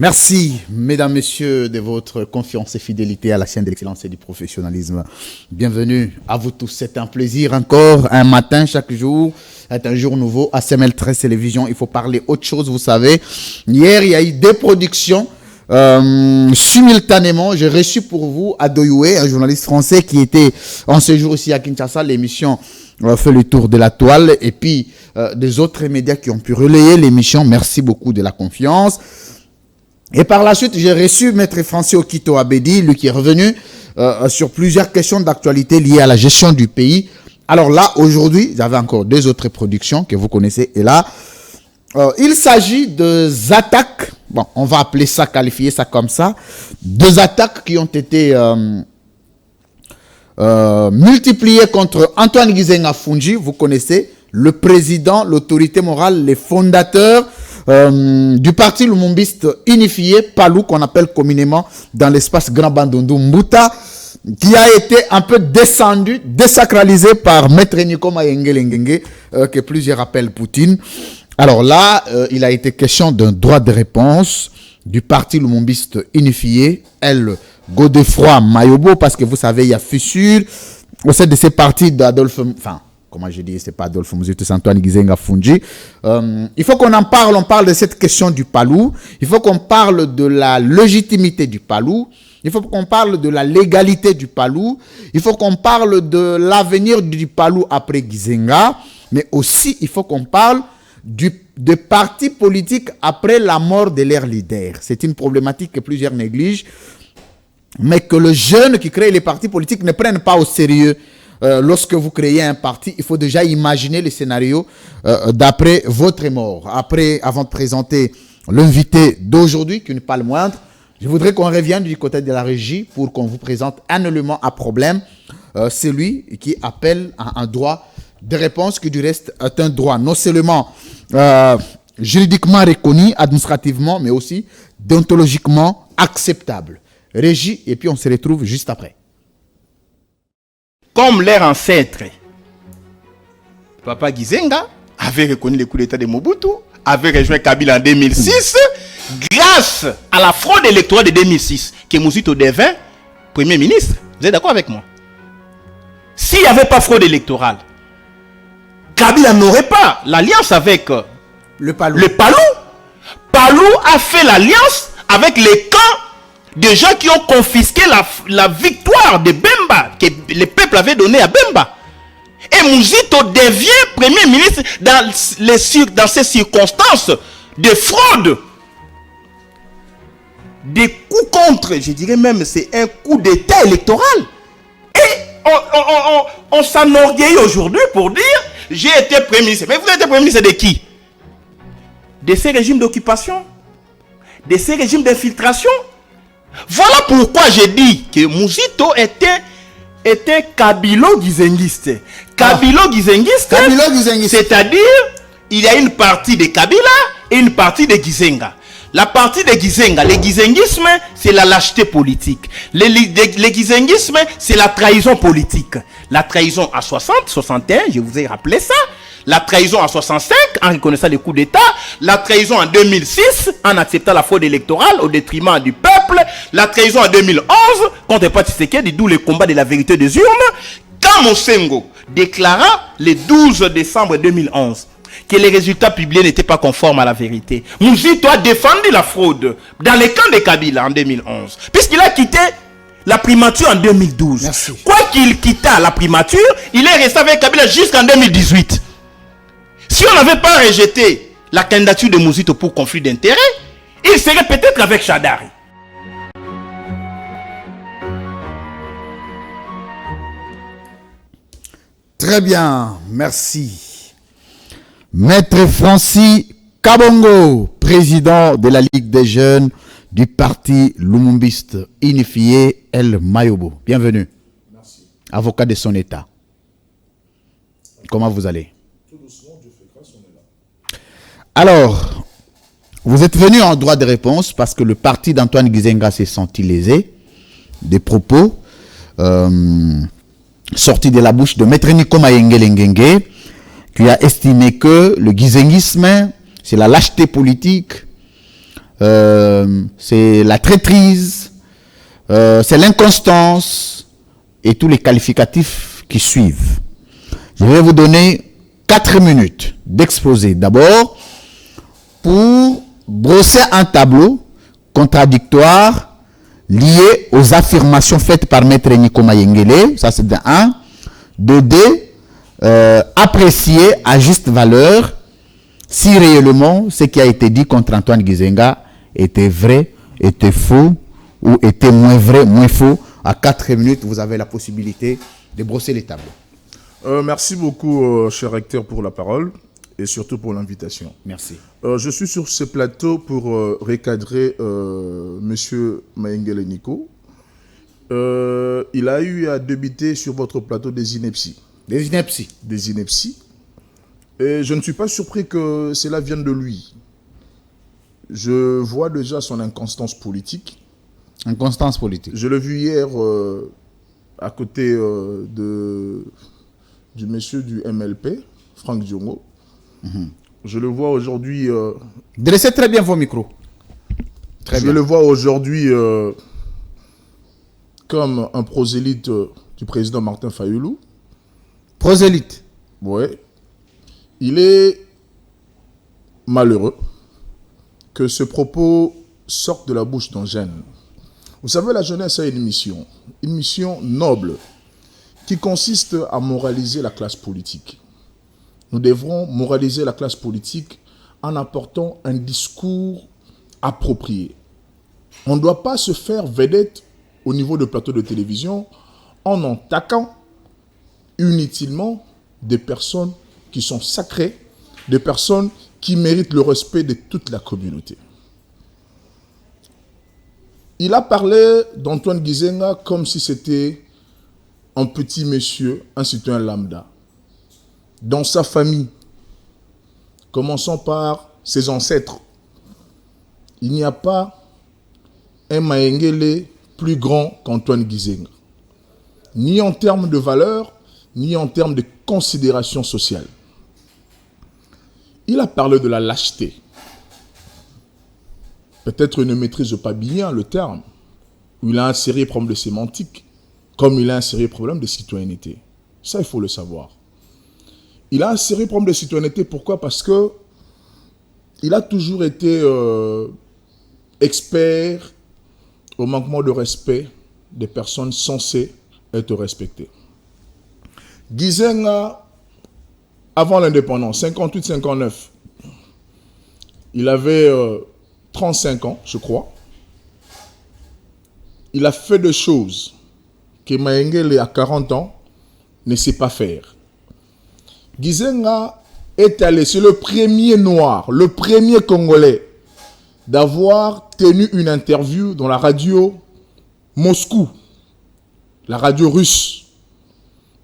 Merci, mesdames, messieurs, de votre confiance et fidélité à la chaîne de l'excellence et du professionnalisme. Bienvenue à vous tous. C'est un plaisir encore, un matin chaque jour. C'est un jour nouveau à CML 13 Télévision. Il faut parler autre chose, vous savez. Hier, il y a eu des productions. Simultanément, j'ai reçu pour vous Adoyoué, un journaliste français qui était en séjour ici à Kinshasa. L'émission fait le tour de la toile. Et puis, des autres médias qui ont pu relayer l'émission. Merci beaucoup de la confiance. Et par la suite, j'ai reçu Maître Francis Okito Abedi, lui qui est revenu sur plusieurs questions d'actualité liées à la gestion du pays. Alors là, aujourd'hui, j'avais encore deux autres productions que vous connaissez. Et là, il s'agit de attaques, bon, on va appeler ça, qualifier ça comme ça, deux attaques qui ont été multipliées contre Antoine Gizenga Fungi, vous connaissez, le président, l'autorité morale, les fondateurs du parti lumumbiste unifié, PALU, qu'on appelle communément dans l'espace Grand Bandundu Mbuta, qui a été un peu descendu, désacralisé par Maître Nico Mayenge, que plusieurs appellent Poutine. Alors là, il a été question d'un droit de réponse du parti lumumbiste unifié, El Godefroy Mayobo, parce que vous savez, il y a fissure au sein de ces partis d'Adolphe, enfin, comment je dis, c'est pas Adolphe Muzitu, c'est Antoine Gizenga Fungi. Il faut qu'on en parle, on parle de cette question du PALU, il faut qu'on parle de la légitimité du PALU, il faut qu'on parle de la légalité du PALU, il faut qu'on parle de l'avenir du PALU après Gizenga, mais aussi il faut qu'on parle de partis politiques après la mort de leur leader. C'est une problématique que plusieurs négligent, mais que les jeunes qui créent les partis politiques ne prennent pas au sérieux. Lorsque vous créez un parti, il faut déjà imaginer les scénarios d'après votre mort. Après, avant de présenter l'invité d'aujourd'hui, qui n'est pas le moindre, je voudrais qu'on revienne du côté de la régie pour qu'on vous présente un élément à problème, celui qui appelle à un droit de réponse qui du reste est un droit non seulement juridiquement reconnu, administrativement, mais aussi déontologiquement acceptable. Régie, et puis on se retrouve juste après. Comme leur ancêtre, Papa Gizenga avait reconnu le coup d'État de Mobutu, avait rejoint Kabila en 2006, grâce à la fraude électorale de 2006, que Mouzito devint Premier ministre. Vous êtes d'accord avec moi? S'il n'y avait pas fraude électorale, Kabila n'aurait pas l'alliance avec le PALU. PALU a fait l'alliance avec les camps de gens qui ont confisqué la victoire de Bemba, que le peuple avait donnée à Bemba. Et Mouzito devient Premier ministre dans ces circonstances de fraude. Des coups contre, je dirais même, c'est un coup d'État électoral. Et on s'enorgueillit aujourd'hui pour dire j'ai été Premier ministre. Mais vous êtes Premier ministre de qui? De ces régimes d'occupation? De ces régimes d'infiltration? Voilà pourquoi j'ai dit que Mouzito était kabilo-gizenguiste. Kabilo-gizenguiste, c'est-à-dire il y a une partie de Kabila et une partie de Gizenga. La partie de Gizenga, le gizenguisme, c'est la lâcheté politique. Le gizenguisme, c'est la trahison politique. La trahison à 60, 61, je vous ai rappelé ça. La trahison en 65, en reconnaissant les coups d'État. La trahison en 2006, en acceptant la fraude électorale au détriment du peuple. La trahison en 2011, contre Patrice Tshisekedi, d'où le combat de la vérité des urnes. Quand Monsengo déclara le 12 décembre 2011 que les résultats publiés n'étaient pas conformes à la vérité, Mouzito a défendu la fraude dans les camps de Kabila en 2011, puisqu'il a quitté la primature en 2012. Merci. Quoi qu'il quitta la primature, il est resté avec Kabila jusqu'en 2018. Si on n'avait pas rejeté la candidature de Mouzito pour conflit d'intérêts, il serait peut-être avec Chadari. Très bien, merci. Maître Francis Kabongo, président de la Ligue des jeunes du parti lumumbiste unifié El Mayobo. Bienvenue. Merci. Avocat de son État. Comment vous allez? Tout doucement, Dieu fait grâce, on est là. Alors, vous êtes venu en droit de réponse parce que le parti d'Antoine Gizenga s'est senti lésé des propos sortis de la bouche de Maître Nico Mayenge, qui a estimé que le gizenguisme, c'est la lâcheté politique, c'est la traîtrise, c'est l'inconstance et tous les qualificatifs qui suivent. Je vais vous donner 4 minutes d'exposé d'abord pour brosser un tableau contradictoire lié aux affirmations faites par Maître Nico Mayengele. Ça c'est de 1. De 2, apprécier à juste valeur si réellement ce qui a été dit contre Antoine Gizenga était vrai, était faux ou était moins vrai, moins faux. À 4 minutes, vous avez la possibilité de brosser les tableaux. Merci beaucoup, cher recteur, pour la parole et surtout pour l'invitation. Merci. Je suis sur ce plateau pour recadrer Monsieur Mayengele Nico. Il a eu à débiter sur votre plateau des inepties. Des inepties. Des inepties. Et je ne suis pas surpris que cela vienne de lui. Je vois déjà son inconstance politique. Inconstance politique. Je l'ai vu hier à côté du monsieur du MLP, Franck Diongo. Je le vois aujourd'hui... Dressez très bien vos micros. Très bien. Je le vois aujourd'hui comme un prosélyte du président Martin Fayulu. Prosélyte. Oui. Il est malheureux que ce propos sorte de la bouche d'un jeune. Vous savez, la jeunesse a une mission noble, qui consiste à moraliser la classe politique. Nous devrons moraliser la classe politique en apportant un discours approprié. On ne doit pas se faire vedette au niveau de plateau de télévision en attaquant inutilement des personnes qui sont sacrées, des personnes qui méritent le respect de toute la communauté. Il a parlé d'Antoine Gizenga comme si c'était un petit monsieur, un citoyen lambda. Dans sa famille, commençons par ses ancêtres, il n'y a pas un Mayengele plus grand qu'Antoine Gizenga, ni en termes de valeur, ni en termes de considération sociale. Il a parlé de la lâcheté. Peut-être il ne maîtrise pas bien le terme. Il a un sérieux problème de sémantique, comme il a un sérieux problème de citoyenneté. Ça, il faut le savoir. Il a un sérieux problème de citoyenneté. Pourquoi? Parce que il a toujours été expert au manquement de respect des personnes censées être respectées. Gizenga, avant l'indépendance, 58-59, il avait 35 ans, je crois. Il a fait des choses que Mayengele, à 40 ans, ne sait pas faire. Gizenga est allé, c'est le premier noir, le premier Congolais d'avoir tenu une interview dans la radio Moscou, la radio russe,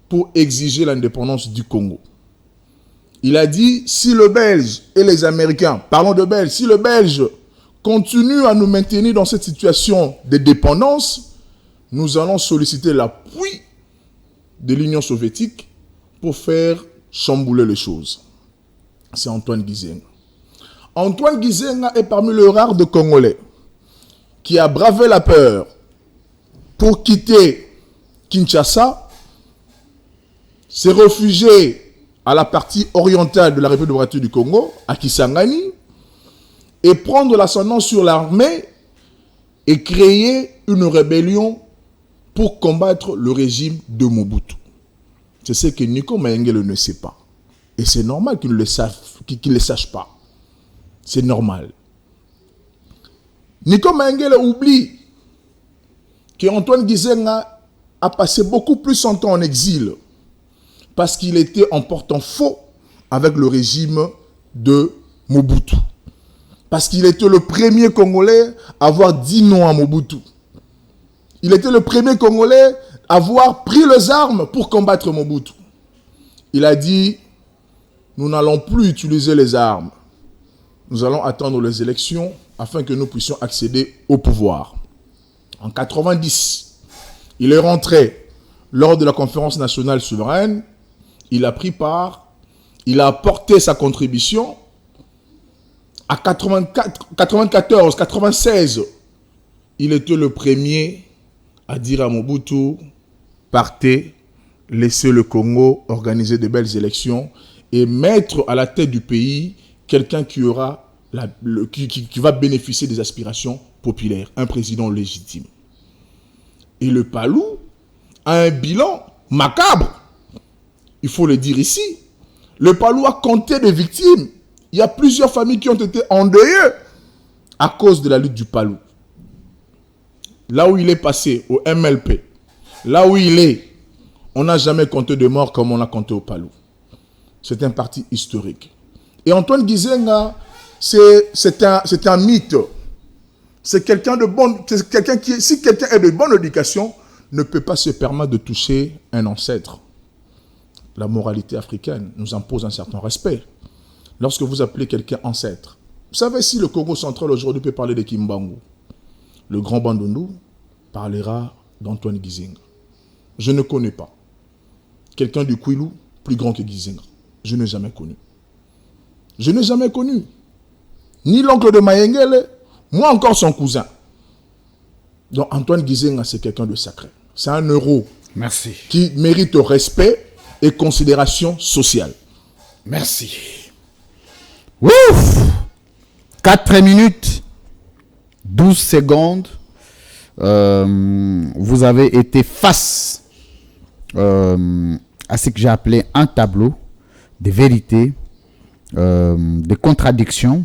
pour exiger l'indépendance du Congo. Il a dit, si le Belge et les Américains, parlons de Belge, si le Belge continue à nous maintenir dans cette situation de dépendance, nous allons solliciter l'appui de l'Union soviétique pour faire chambouler les choses. C'est Antoine Gizenga. Antoine Gizenga est parmi les rares de Congolais qui a bravé la peur pour quitter Kinshasa, s'est réfugié à la partie orientale de la République démocratique du Congo, à Kisangani, et prendre l'ascendant sur l'armée et créer une rébellion pour combattre le régime de Mobutu. C'est ce que Nico Mayengele ne sait pas. Et c'est normal qu'il ne le sache pas. C'est normal. Nico Mayengele oublie qu'Antoine Gizenga a passé beaucoup plus son temps en exil parce qu'il était en porte-en-faux avec le régime de Mobutu. Parce qu'il était le premier Congolais à avoir dit non à Mobutu. Il était le premier Congolais à avoir pris les armes pour combattre Mobutu. Il a dit, nous n'allons plus utiliser les armes. Nous allons attendre les élections afin que nous puissions accéder au pouvoir. En 90, il est rentré lors de la conférence nationale souveraine. Il a pris part, il a apporté sa contribution À 94, 96, il était le premier à dire à Mobutu, partez, laissez le Congo organiser de belles élections et mettre à la tête du pays quelqu'un qui aura qui va bénéficier des aspirations populaires, un président légitime. Et le Palou a un bilan macabre. Il faut le dire ici. Le Palou a compté des victimes. Il y a plusieurs familles qui ont été endeuillées à cause de la lutte du Palou. Là où il est passé, au MLP, là où il est, on n'a jamais compté de morts comme on a compté au Palou. C'est un parti historique. Et Antoine Gizenga, c'est un mythe. C'est quelqu'un de bon, c'est quelqu'un qui, si quelqu'un est de bonne éducation, ne peut pas se permettre de toucher un ancêtre. La moralité africaine nous impose un certain respect. Lorsque vous appelez quelqu'un ancêtre, vous savez si le Congo central aujourd'hui peut parler de Kimbangu, le grand Bandundu parlera d'Antoine Gizenga. Je ne connais pas quelqu'un du Kwilu plus grand que Gizenga. Je n'ai jamais connu. Je n'ai jamais connu. Ni l'oncle de Mayengele, moi encore son cousin. Donc Antoine Gizenga, c'est quelqu'un de sacré. C'est un euro. Merci. Qui mérite respect et considération sociale. Merci. Ouf! 4 minutes, 12 secondes. Vous avez été face à ce que j'ai appelé un tableau de vérité, de contradictions.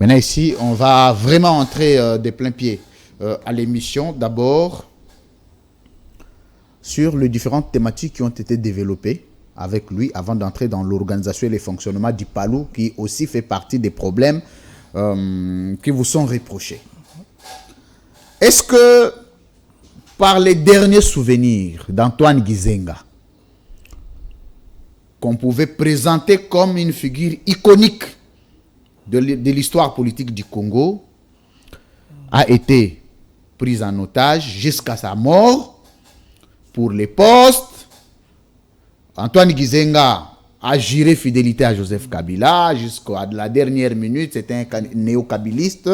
Maintenant ici, on va vraiment entrer de plein pied à l'émission. D'abord, sur les différentes thématiques qui ont été développées avec lui avant d'entrer dans l'organisation et le fonctionnement du Palou, qui aussi fait partie des problèmes qui vous sont reprochés. Est-ce que, par les derniers souvenirs d'Antoine Gizenga, qu'on pouvait présenter comme une figure iconique de l'histoire politique du Congo, a été prise en otage jusqu'à sa mort pour les postes? Antoine Gizenga a juré fidélité à Joseph Kabila jusqu'à la dernière minute. C'était un néo-kabiliste.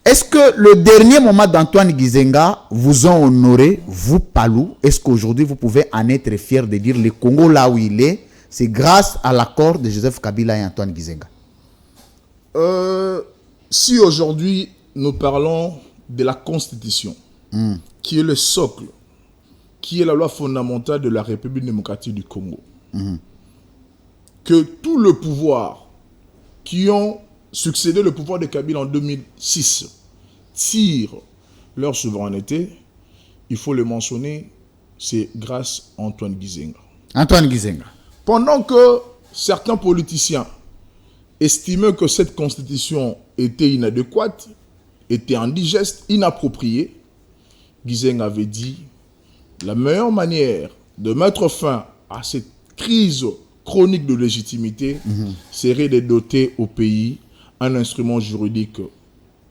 Est-ce que le dernier moment d'Antoine Gizenga vous ont honoré, vous, Palou? Est-ce qu'aujourd'hui, vous pouvez en être fier de dire le Congo là où il est, c'est grâce à l'accord de Joseph Kabila et Antoine Gizenga? Si aujourd'hui, nous parlons de la Constitution, qui est le socle, qui est la loi fondamentale de la République démocratique du Congo, que tout le pouvoir qui ont succédé le pouvoir de Kabila en 2006 tirent leur souveraineté, il faut le mentionner, c'est grâce à Antoine Gizenga. Antoine Gizenga. Pendant que certains politiciens estimaient que cette constitution était inadéquate, était indigeste, inappropriée, Gizenga avait dit la meilleure manière de mettre fin à cette crise chronique de légitimité serait de doter au pays un instrument juridique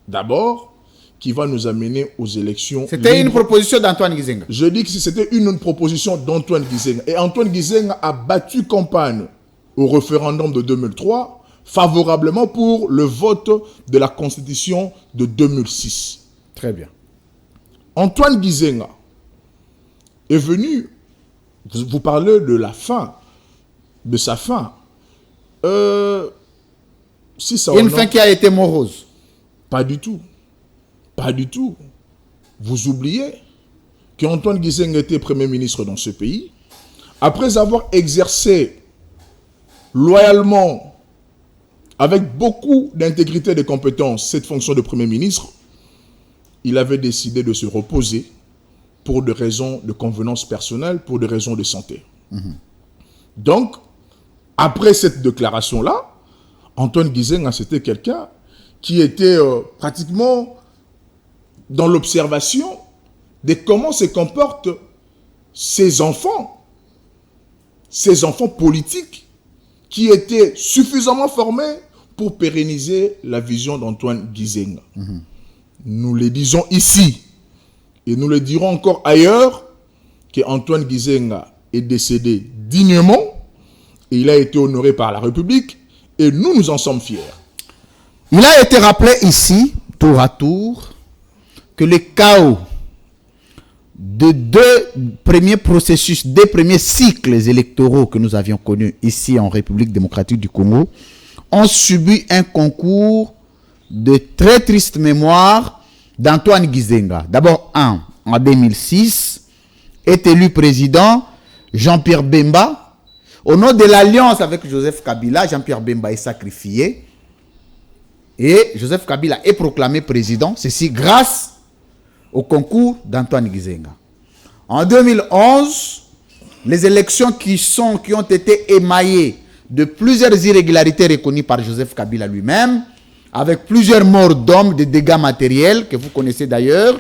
d'abord qui va nous amener aux élections. C'était une proposition d'Antoine Gizenga. Je dis que c'était une proposition d'Antoine Gizenga. Et Antoine Gizenga a battu campagne au référendum de 2003 favorablement pour le vote de la Constitution de 2006. Très bien. Antoine Gizenga est venu, vous parlez de la fin, de sa fin. Si ça Une fin qui a été morose. Pas du tout. Pas du tout. Vous oubliez qu'Antoine Gizenga était Premier ministre dans ce pays. Après avoir exercé loyalement, avec beaucoup d'intégrité et de compétences, cette fonction de Premier ministre, il avait décidé de se reposer pour des raisons de convenance personnelle, pour des raisons de santé. Donc, après cette déclaration-là, Antoine Gizenga, c'était quelqu'un qui était pratiquement dans l'observation de comment se comportent ces enfants politiques qui étaient suffisamment formés pour pérenniser la vision d'Antoine Gizenga. Nous le disons ici, et nous le dirons encore ailleurs, qu'Antoine Gizenga est décédé dignement, et il a été honoré par la République, et nous en sommes fiers. Il a été rappelé ici, tour à tour, que le chaos de deux premiers processus, deux premiers cycles électoraux que nous avions connus ici en République démocratique du Congo ont subi un concours de très triste mémoire d'Antoine Gizenga. D'abord, en 2006, est élu président Jean-Pierre Bemba. Au nom de l'alliance avec Joseph Kabila, Jean-Pierre Bemba est sacrifié. Et Joseph Kabila est proclamé président. Ceci grâce au concours d'Antoine Gizenga. En 2011, les élections qui ont été émaillées de plusieurs irrégularités reconnues par Joseph Kabila lui-même, avec plusieurs morts d'hommes, des dégâts matériels que vous connaissez d'ailleurs.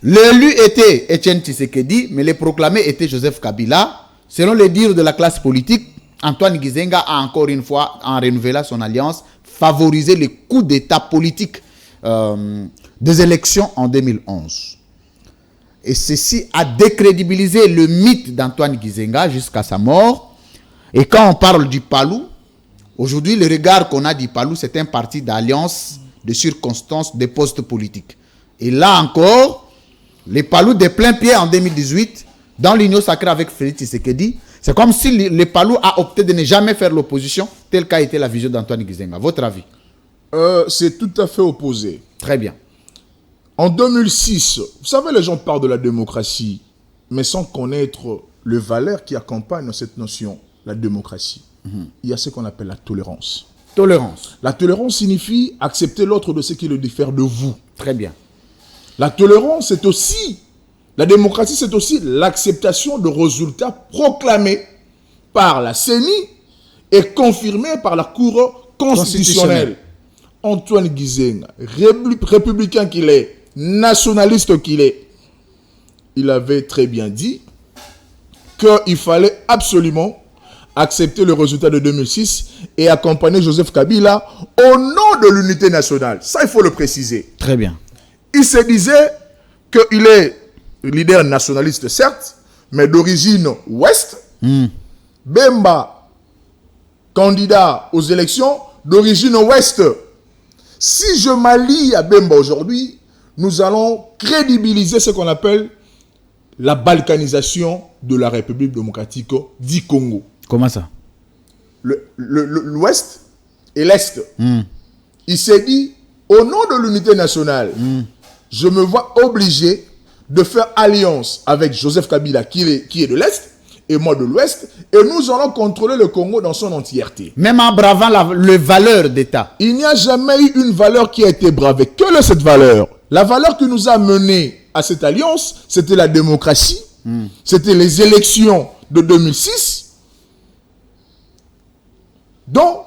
L'élu était Etienne Tshisekedi, mais le proclamé était Joseph Kabila. Selon les dires de la classe politique, Antoine Gizenga a encore une fois, en renouvelant son alliance, favorisé les coups d'état politiques des élections en 2011. Et ceci a décrédibilisé le mythe d'Antoine Gizenga jusqu'à sa mort. Et quand on parle du Palou, aujourd'hui, le regard qu'on a du Palou, c'est un parti d'alliance, de circonstances, de postes politiques. Et là encore, les Palou de plein pied en 2018, dans l'union sacrée avec Félix Tshisekedi, c'est comme si le Palou a opté de ne jamais faire l'opposition, tel qu'a été la vision d'Antoine Gizenga. Votre avis? C'est tout à fait opposé. Très bien. En 2006, vous savez, les gens parlent de la démocratie, mais sans connaître les valeurs qui accompagnent cette notion, la démocratie. Il y a ce qu'on appelle la tolérance. Tolérance. La tolérance signifie accepter l'autre de ce qui le diffère de vous. Très bien. La tolérance, c'est aussi, la démocratie, c'est aussi l'acceptation de résultats proclamés par la CENI et confirmés par la Cour constitutionnelle. Antoine Gizenga, républicain qu'il est, nationaliste qu'il est, il avait très bien dit qu'il fallait absolument accepter le résultat de 2006 et accompagner Joseph Kabila au nom de l'unité nationale. Ça, il faut le préciser. Très bien. Il se disait qu'il est leader nationaliste, certes, mais d'origine ouest. Bemba, candidat aux élections, d'origine ouest. Si je m'allie à Bemba aujourd'hui, nous allons crédibiliser ce qu'on appelle la balkanisation de la République démocratique du Congo. Comment ça? L'ouest et l'est. Il s'est dit, au nom de l'unité nationale, je me vois obligé de faire alliance avec Joseph Kabila, qui est de l'Est, et moi de l'Ouest, et nous allons contrôler le Congo dans son entièreté. Même en bravant les valeurs d'État. Il n'y a jamais eu une valeur qui a été bravée. Quelle est cette valeur? La valeur qui nous a menés à cette alliance, c'était la démocratie, c'était les élections de 2006, dont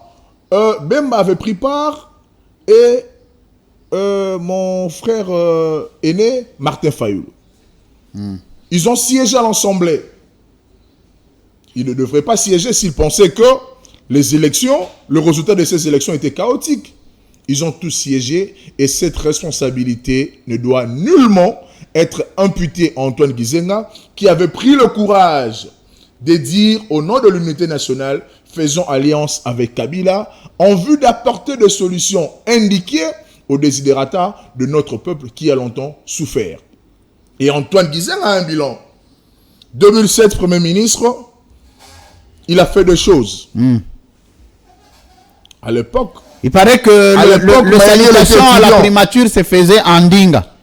Bemba avait pris part, et mon frère aîné, Martin Fayoulou. Ils ont siégé à l'Assemblée. Ils ne devraient pas siéger s'ils pensaient que les élections, le résultat de ces élections était chaotique. Ils ont tous siégé et cette responsabilité ne doit nullement être imputée à Antoine Gizenga qui avait pris le courage de dire au nom de l'unité nationale, faisons alliance avec Kabila en vue d'apporter des solutions indiquées aux desiderata de notre peuple qui a longtemps souffert. Et Antoine Gizenga a un bilan. 2007, Premier ministre, il a fait des choses. À l'époque, il paraît que le salutation à la primature se faisait en dinga.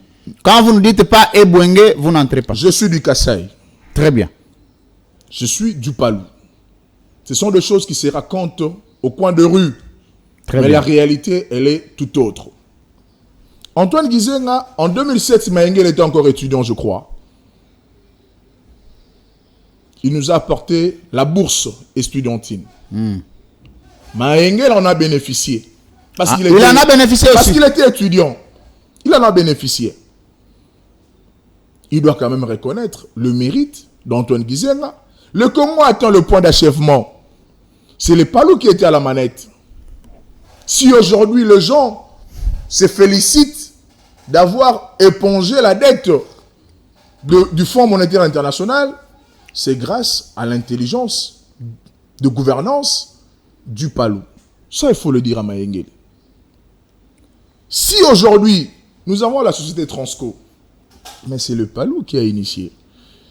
Quand vous ne dites pas Ebouenge, vous n'entrez pas. Je suis du Kasaï. Très bien. Je suis du Palou. Ce sont des choses qui se racontent au coin de rue. Très mais bien. la réalité, elle est tout autre. Antoine Gizenga, en 2007, Maïngel était encore étudiant, je crois. Il nous a apporté la bourse estudiantine. Maïngel en a bénéficié. Parce qu'il il en a bénéficié parce aussi. qu'il était étudiant. Il en a bénéficié. Il doit quand même reconnaître le mérite d'Antoine Gizenga. Le Congo atteint le point d'achèvement. C'est les Palou qui étaient à la manette. Si aujourd'hui les gens se félicitent d'avoir épongé la dette du Fonds monétaire international, c'est grâce à l'intelligence de gouvernance du Palou. Ça, il faut le dire à Mayengele. Si aujourd'hui, nous avons la société Transco, mais c'est le Palou qui a initié.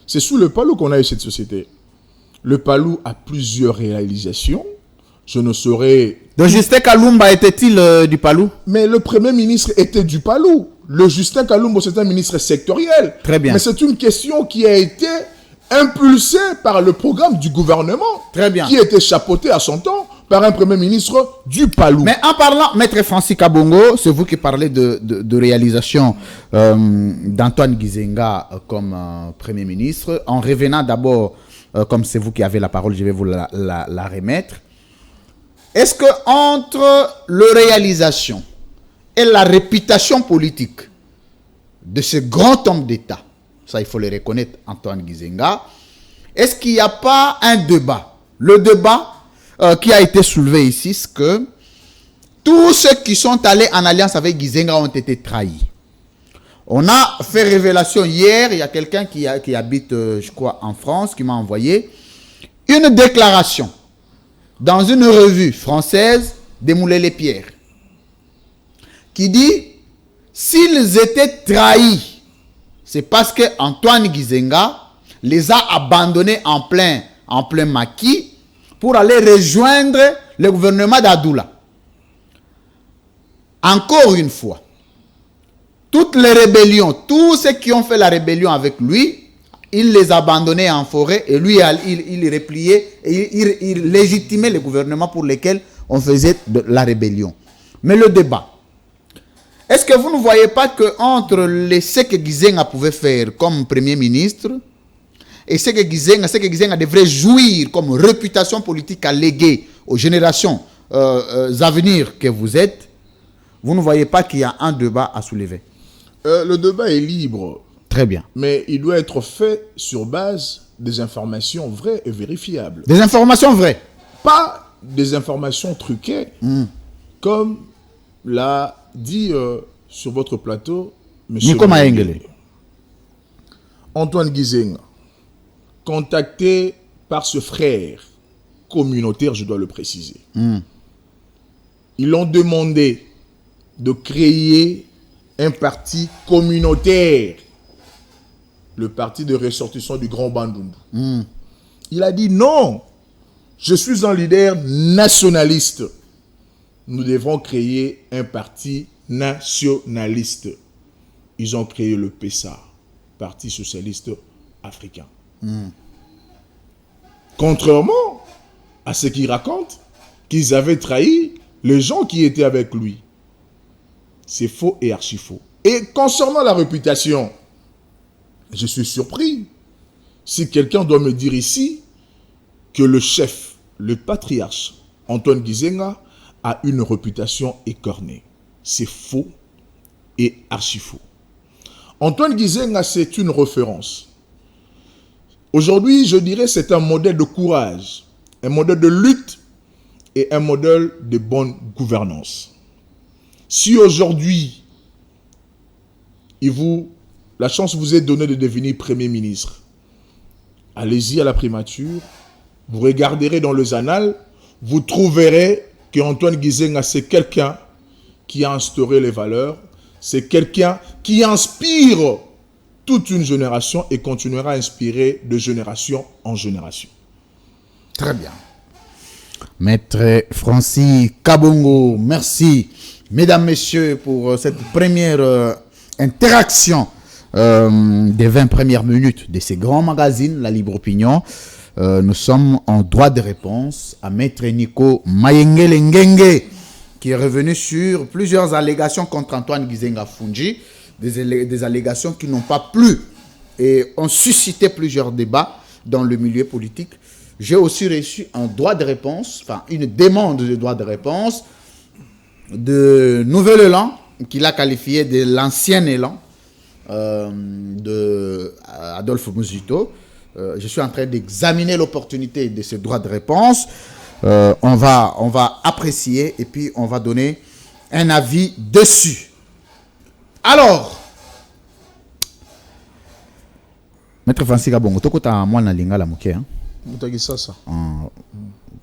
C'est sous le Palou qu'on a eu cette société. Le Palou a plusieurs réalisations. Je ne saurais... Donc Justin Kalumba était-il du Palou? Mais le Premier ministre était du Palou. Le Justin Kalumba, c'est un ministre sectoriel. Très bien. Mais c'est une question qui a été impulsée par le programme du gouvernement. Très bien. Qui était chapeauté à son temps par un Premier ministre du Palou. Mais en parlant, Maître Francis Kabongo, c'est vous qui parlez de réalisation d'Antoine Gizenga comme Premier ministre. En revenant d'abord, comme c'est vous qui avez la parole, je vais vous la remettre. Est-ce que entre la réalisation et la réputation politique de ce grand homme d'État, ça il faut le reconnaître, Antoine Gizenga, est-ce qu'il n'y a pas un débat? Le débat qui a été soulevé ici, c'est que tous ceux qui sont allés en alliance avec Gizenga ont été trahis. On a fait révélation hier, il y a quelqu'un qui habite, je crois, en France, qui m'a envoyé une déclaration dans une revue française, Desmoulins-les-Pierres, qui dit, s'ils étaient trahis, c'est parce que Antoine Gizenga les a abandonnés en plein maquis pour aller rejoindre le gouvernement d'Adoula. Encore une fois, toutes les rébellions, tous ceux qui ont fait la rébellion avec lui, il les abandonnait en forêt et lui, il repliait et il légitimait le gouvernement pour lequel on faisait de la rébellion. Mais le débat, est-ce que vous ne voyez pas qu'entre ce que Gizenga pouvait faire comme Premier ministre et ce que Gizenga devrait jouir comme réputation politique à léguer aux générations à venir que vous êtes, vous ne voyez pas qu'il y a un débat à soulever? Le débat est libre. Très bien. Mais il doit être fait sur base des informations vraies et vérifiables. Des informations vraies. Pas des informations truquées, comme l'a dit sur votre plateau M. Nico Mayengele. Antoine Gizenga, contacté par ce frère communautaire, je dois le préciser. Ils l'ont demandé de créer un parti communautaire, le parti de ressortissants du Grand Bandundu. Il a dit non, je suis un leader nationaliste. Nous devrons créer un parti nationaliste. Ils ont créé le PSA, Parti socialiste africain. Contrairement à ce qu'ils racontent, qu'ils avaient trahi les gens qui étaient avec lui. C'est faux et archi-faux. Et concernant la réputation, je suis surpris si quelqu'un doit me dire ici que le chef, le patriarche, Antoine Gizenga, a une réputation écornée. C'est faux et archi-faux. Antoine Gizenga, c'est une référence. Aujourd'hui, je dirais c'est un modèle de courage, un modèle de lutte et un modèle de bonne gouvernance. Si aujourd'hui, la chance vous est donnée de devenir Premier ministre, allez-y à la primature, vous regarderez dans les annales, vous trouverez qu'Antoine Gizenga, c'est quelqu'un qui a instauré les valeurs, c'est quelqu'un qui inspire toute une génération et continuera à inspirer de génération en génération. Très bien. Maître Francis Kabongo, merci. Mesdames, Messieurs, pour cette première interaction des 20 premières minutes de ces grands magazines, La Libre Opinion. Nous sommes en droit de réponse à Maître Nico Mayengele Ngenge, qui est revenu sur plusieurs allégations contre Antoine Gizenga Fundji, des allégations qui n'ont pas plu et ont suscité plusieurs débats dans le milieu politique. J'ai aussi reçu un droit de réponse, enfin une demande de droit de réponse de Nouvel Élan, qu'il a qualifié de l'ancien élan de Adolphe Muzito. Je suis en train d'examiner l'opportunité de ce droit de réponse. On va apprécier et puis on va donner un avis dessus. Alors, Maître Francis Kabongo, tu as moi na linga la moké, hein?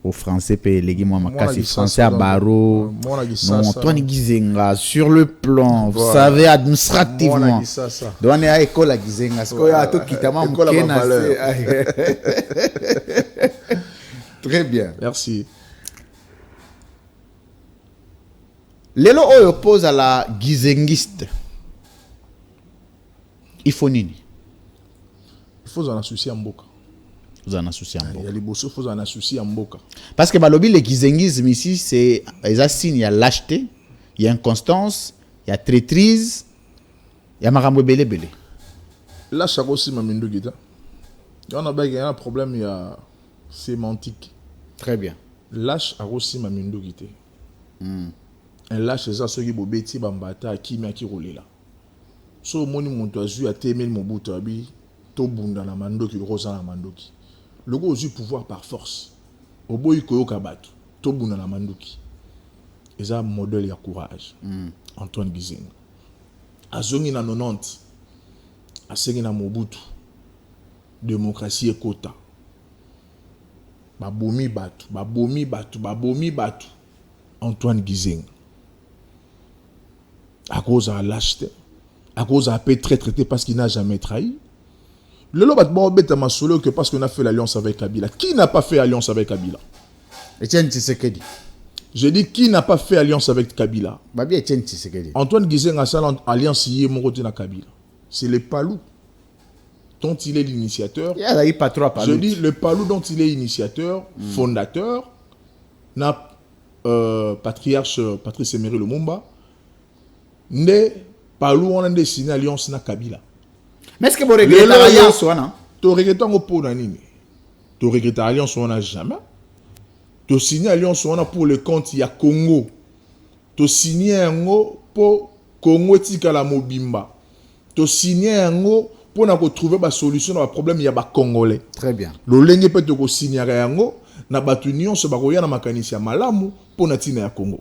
au français pe legi moi makasi Gisasa, français à Baro. Mwana Non, Gisasa. Antoine Gizenga sur le plan, vous Voilà. savez administrativement. Mwana Gisasa. Donc on est à école à Gizenga. Ce qu'on a tout qui t'a École à ma valeur. Très bien. Merci. Lelo oyo oppose à la gizengiste. Il faut nini. Il faut en souci en mboka. Vous en associez un Il y peu. a les bosses, il faut en souci en mboka. Parce que balobi le gizengisme ici, c'est un signe, il y a lâcheté, il y a inconstance, il y a traîtrise, il y a marambo belé belé. Là, chaque aussi m'a mis guita. Il y a un problème, il y a sémantique. Très bien. Lâche a aussi ma mindo guité. Un lâche c'est ça ceux qui bobeti bambata qui m'a qui roulé là. So moni monto azu a temel mon bout abi to bunda na mandoki rosa na mandoki. Le go azu pouvoir par force. Oboyi koyo kabatu to bunda na mandoki. Et ça modèle ya courage. Antoine Gizenga. Azongi na 90. Asengi na Mobutu. Démocratie et quota. Babomi batu. Antoine Gizenga. À cause de la lâcheté, à cause de la paix très traité parce qu'il n'a jamais trahi. Le lot bat solo que parce qu'on a fait l'alliance avec Kabila. Qui n'a pas fait alliance avec Kabila? Etienne Tshisekedi. Je dis qui n'a pas fait alliance avec Kabila? Babi Etienne Tshisekedi. Antoine Gizenga a fait alliance hier mon côté na Kabila. C'est le Palou dont il est l'initiateur. Il y a pas trop à parler. Je dis le Palou dont il est initiateur, fondateur, n'a patriarche Patrice Emery Lumumba, ne Palou on a signé alliance na Kabila. Mais est-ce que vous regrettez l'alliance ou non? Tu regrettes un pour nini? Tu regrettes l'alliance on a jamais. Tu signé alliance on a pour le compte il y a Congo. Tu signé un pour Congo tika la mobimba. Tu signé un pour na trouver ba solution à problème il y a ba congolais. Très bien. Le lenge peut te signer yango na batu nyonso ba koya na makanisi ya malamu pour na tina ya Congo.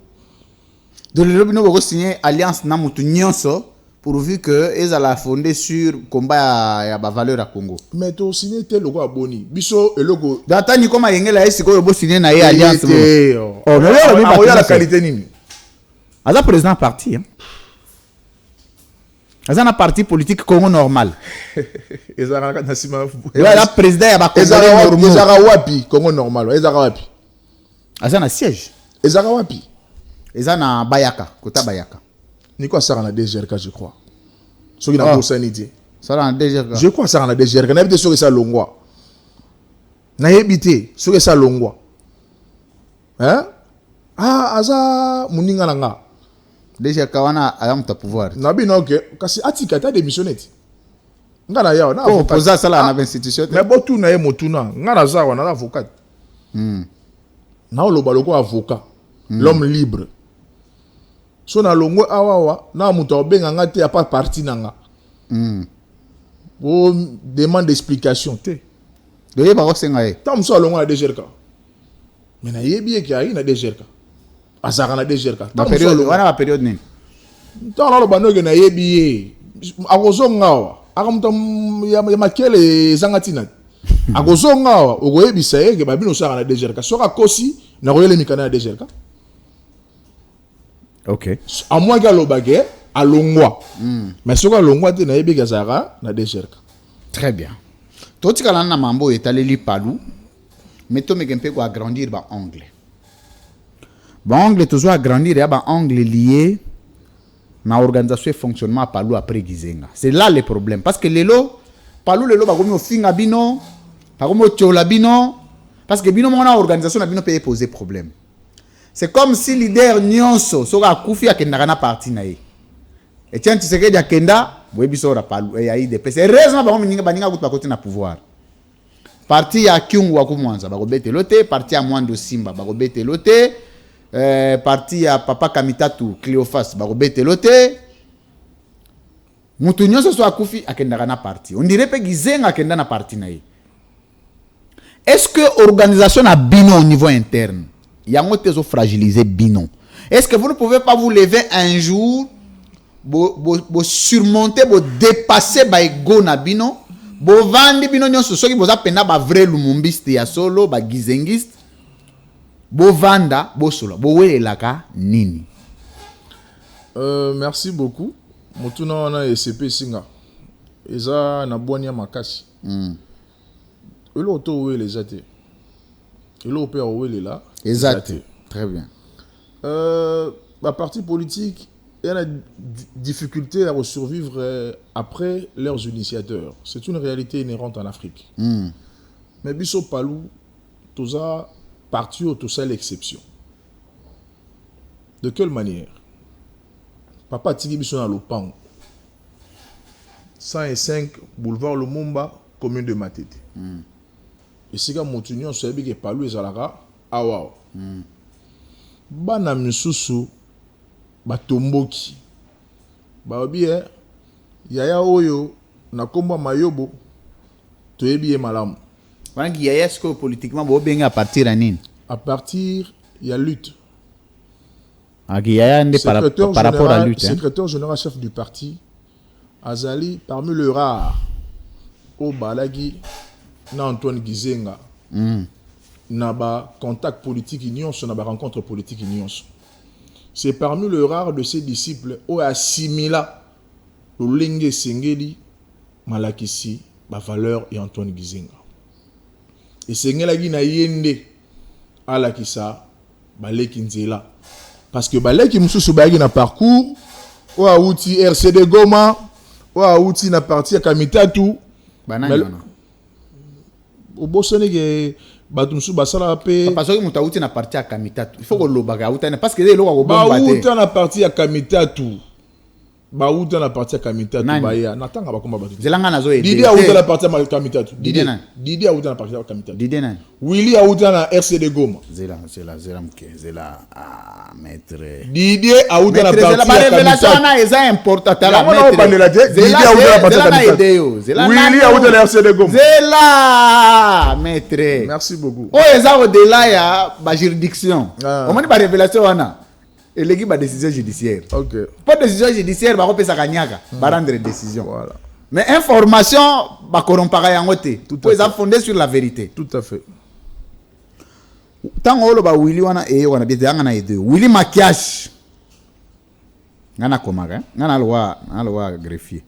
Donc le lobby nous signer alliance na mutu nyonso pourvu que ils allaient fonder sur combat ya ba valeur à Congo. Mais tu signé tel logo aboni. Biso et logo Datani comme yengela esi ko yo signer na alliance. Oh mais il y a la qualité nini. Aza président parti hein. Aza na parti politique Congo normal. Ezara nasima. La président ya ba Congo normal. Ezara wapi Congo normal. Ezara wapi. Aza na siège. Ezara wapi. Eza na Bayaka, Kota Bayaka. Ni quoi ça na DGRK je crois. Ce qui n'a pas sanité. Ça na DGRK. Je crois ça na DGRK. Na habité sur ça longwa. Na habité sur ça longwa. Hein? Ah aza muninga nanga. DGRK wana ayamta pouvoir. Na bino que kasi atika ta démissionné. Ngana yao na avocat. Poser ça là na institution. Mais botu na ye motuna. Ngana za wana na avocat. Na oloba loko avocat. L'homme libre. So na longo awawa na muto obenga ngate ya pas parti nanga. Bo demande d'explication te. Doye ba kosenga e. Tam so longo na DGRK. Mais na yebi ki ayi na DGRK. Azaka na DGRK. Ba période wana ba période nini. Tant na lo banoge na yebi akozonga wa. Akamuta ya makele zangatina. Akozonga wa okoyebisa ye ke babino saka na DGRK. Soka kosi na koyele mikana na DGRK. Ok. À moins qu'à l'obagé, à l'ongwa. Mais ce qu'à l'ongwa, tu n'as pas gazara, na DGRK. Très bien. Tout ce que l'on a mambo est allé li palou, mais tu me peux agrandir ba angle. Ba angle toujours agrandir ya ba angle lié na organisation et fonctionnement palou après Gizenga. C'est là le problème parce que lelo palou lelo ba komi ofinga bino, ba komi otiola bino parce que bino mona organisation na bino peut poser problème. C'est comme si leader nyonso soka kufi akendaka na parti na ye. Etienne Tshisekedi akenda boyebiso ra palu ya IDP. C'est raison ba kominga baninga kutu bakoti na pouvoir. Parti ya Kyungu wa kumwanza bakobete lote, parti ya Mwando Simba bakobete lote, parti ya Papa Kamitatu Cleophas bakobete lote. Mutu nyonso so akufi akendaka na parti. On dirait pe Gizenga akenda na parti na ye. Est-ce que organisation a bino au niveau interne? Yango tezo fragiliser bino. Est-ce que vous ne pouvez pas vous lever un jour, surmonter, dépasser ba ego na bino, vandi bino nyonso soki boza pena ba vrai lumumbiste ya solo, ba gizengiste, bovanda bosola bowelelaka nini. Merci beaucoup. Motuna wana ECP singa. Eza na boania makasi. Elo to we les ate. Elo pe we les là. Exact. Très bien. La partie politique, il y a une difficulté à survivre après leurs initiateurs. C'est une réalité inhérente en Afrique. Mais biso palou, tout ça parti ou tout ça l'exception. De quelle manière? Papa tiki biso na Lopang. 105 boulevard Lumumba, commune de Matete. Et si quand Moutunion se dit que palou et Zalara, awa. Bana misusu batomboki baobi yaya oyo na komba mayobo toyebi malamu Wana ki yaya sko politiquement bo benga à partir à nini? À partir ya lutte. Aki yaya ndé par rapport à lutte. Secrétaire général chef du parti Azali parmi les rares au balagi na Antoine Gizenga. Na ba contact politique union, na ba rencontre politique union. C'est parmi les rares de ses disciples au assimila le lenge sengeli malakisi ba valeur et Antoine Gizenga. Et sengela gi na yende alakisa baleki nzela parce que baleki mususu bagi na parcours o auti RCD Goma o auti na parti ya Kamitatu banani wana. Obosone ke batumsu basala pe parce que muta uti na parti à Kamitatu il faut que lobaka uta parce que lo ko bomba te uta na parti à Kamitatu uta na parti à Kamitatu baya natanga bakoma batu zelanga nazo aider Didi uta na parti à Kamitatu Didi uta na parti à Kamitatu Didi nani Willy uta na RCD Goma zela mke zela maître Didi uta na parti à Kamitatu révélation na eza important tala maître Didi uta na parti à Kamitatu Willy uta na RCD Goma zela maître merci beaucoup o eza au-delà ya ba juridiction on moni ba révélation wana et l'équipe ba décision judiciaire. OK. Pas décision judiciaire ba kopesa kanyaka ba rendre décision. Voilà. Mais information ba corrompara yango te. Tout est fondé sur la vérité. Tout à fait. Tant olo ba Willy wana wana bien ngana ede. Willy Makiash. Ngana komaka, ngana loi greffier.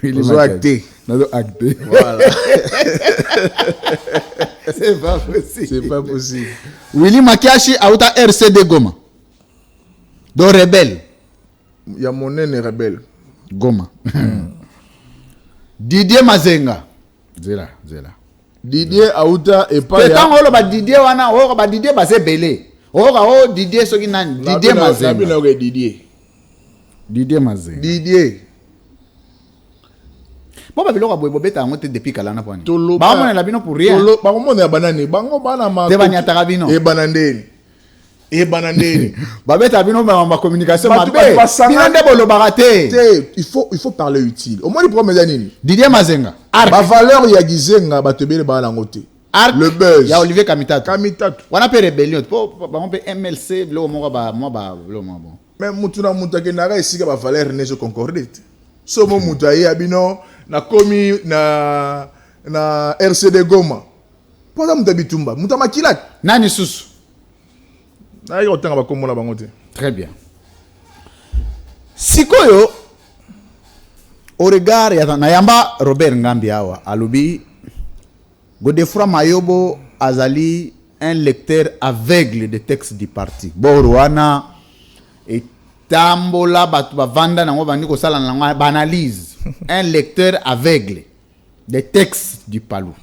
Willy Makiash. Nazo acté. Voilà. C'est pas possible. C'est pas possible. Willy Makiashi auta RCD Goma. Do rebelle. Il y a mon nez rebelle. Goma. Didier Mazenga. Zela. Didier Aouta et pas ya. Tant olo ba Didier wana, olo ba Didier ba se belé. Olo Didier soki nani? Didier Mazenga. Didier Mazenga. Didier. Bon ba biloko boy bobeta ngote depuis kala na pwani. Ba mona la bino pour rien. Ba mona ya banane, bango bana ma. Te banya takabino. Et banandeni. Babeta bino ma communication ma be. Bino nde bolo barate. Il faut parler utile. Au moins le problème nini. Didier Mazenga. Ba valeur ya Gizenga ba tebele ba la ngote. Le buzz. Ya Olivier Kamitatu. Wana pe rébellion. Ba on pe MLC lo mo ba lo mo bon. Mais mutuna mutake na ga isika ba valeur ne se concordait. Somo mutaye abino na komi na RCD Goma. Poza mutabitumba, mutamakilat. Nani susu? Na yo tanga ba komona bango te. Très bien. Sikoyo au regard ya na yamba Robert Ngambi awa alobi Godefroid Mayobo azali un lecteur aveugle des textes du parti. Borwana et tambola batu bavanda nango bandi ko sala nango banalise. Un lecteur aveugle des textes du Palou.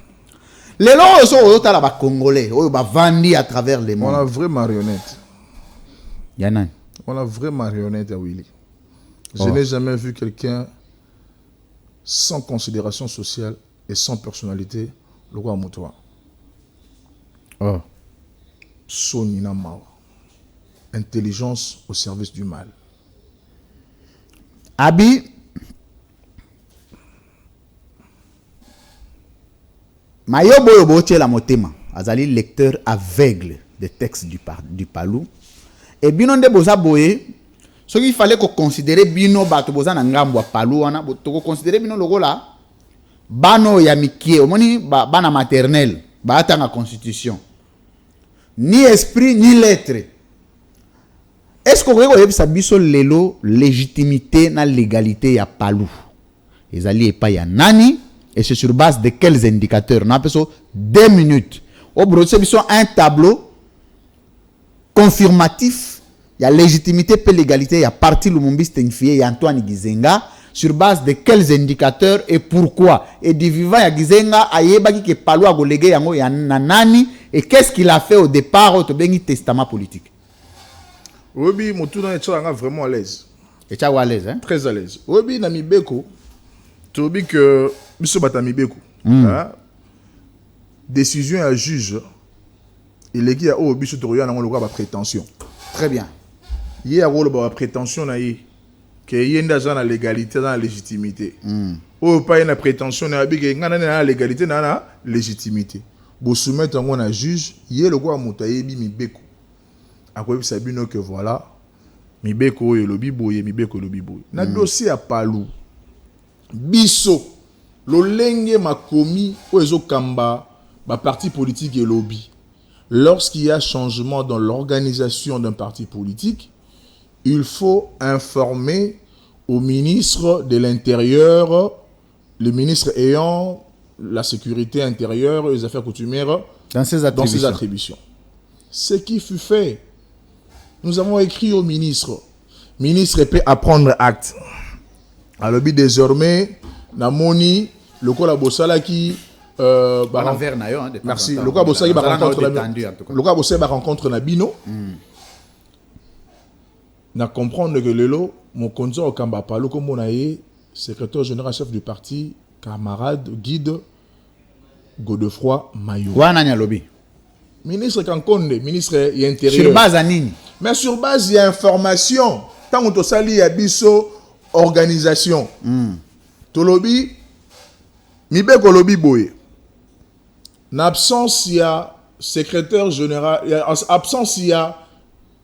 Les lois sont au tala ba congolais, au ba vandi à travers les mondes. On a vraie marionnette. Yana. On a vraie marionnette à Willy. Je n'ai jamais vu quelqu'un sans considération sociale et sans personnalité, le roi Moutoua. Oh. Sonina Mao. Intelligence au service du mal. Abi Mayobo yobo la motema azali lecteur aveugle des textes du Palou et bino nde boza boye ce qu'il fallait qu'on considérer bino bato boza na ngambo Palou wana to considérer bino logola bano ya mikie omoni bana maternelle ba atanga constitution ni esprit, ni lettre. Est-ce qu'on regarde ça biso lelo légitimité na légalité ya palou? Les alliés pas ya nani et c'est sur base de quels indicateurs? On appelle ça 2 minutes. Au brosser biso un tableau confirmatif. Il y a légitimité et légalité, il y a parti Lumumbiste Nfie, il y a Antoine Gizenga. Sur base de quels indicateurs et pourquoi? Et du vivant, il y a Gizenga, Ayebaki qui parle à Golégué, il y a Nanani. Et qu'est-ce qu'il a fait au départ au testament politique? Oui, mon tour est vraiment à l'aise. Et tu es à l'aise, hein? Très à l'aise. Oui, Nami Beko, tu dis que Monsieur Batami Beko, décision à juge, il est qui a au Bissou Torian dans le prétention. Très bien. Il y a une prétention que il y a dans la légalité, dans la légitimité. Ou pas une prétention dans la légalité, dans la légitimité. Pour soumettre un juge, il y a le quoi moutaye mi beko. À quoi ça bino que voilà, mi beko et le biboye, mi beko le biboye. Na dossier à palou. Biso, le lenge makomi ou ezo kamba, ba parti politique et lobby. Lorsqu'il y a changement dans l'organisation d'un parti politique, il faut informer au ministre de l'Intérieur, le ministre ayant la sécurité intérieure et les affaires coutumières dans ses attributions. Ce qui fut fait, nous avons écrit au ministre. Le ministre peut apprendre acte. Alors, désormais, Namoni, le collaborateur qui merci. Le collaborateur rencontre Nabino. Na comprendre que lelo mon conducteur au Kamba Palo comme on a secrétaire général chef du parti camarade guide Godefroy Mayo. Wana nyalobi. Ministre Kankonde, ministre y intérieur. Sur base anini. Mais sur base il y a information. Tant qu'on sali ya biso organisation. Tolobi mibe ko lobi boye. Na absence il y a secrétaire général, absence il y a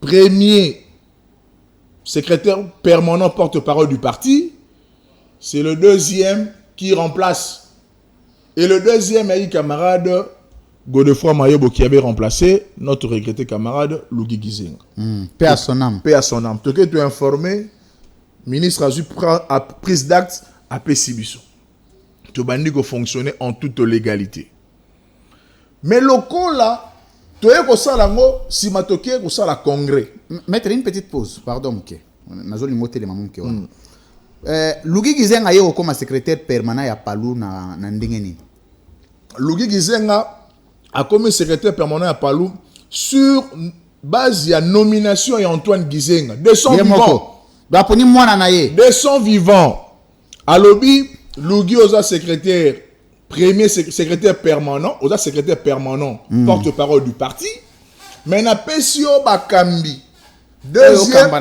premier secrétaire permanent porte-parole du parti, c'est le deuxième qui remplace. Et le deuxième est camarade Godefroy Mayobo qui avait remplacé notre regretté camarade Lougi Gizenga. Paix à son âme. Paix à son âme. Tu es informé, ministre a prise d'acte à Pessibiso. Tu as fonctionner en toute légalité. Mais le coup là, tu es comme ça, si ma toqué comme ça, la congrès. Mettre une petite pause, pardon, ok. Nazo limote les mamans qui ont. Lougi Gizenga ayo comme secrétaire permanent ya Palou na ndengeni. Lougi Gizenga a comme secrétaire permanent à Palou sur base de nomination et Antoine Gizenga de son vivant. De son vivant. À lobby, Lougi osa secrétaire premier secrétaire permanent, osa secrétaire permanent, porte-parole du parti. Mais na pesio bakambi. Deuxième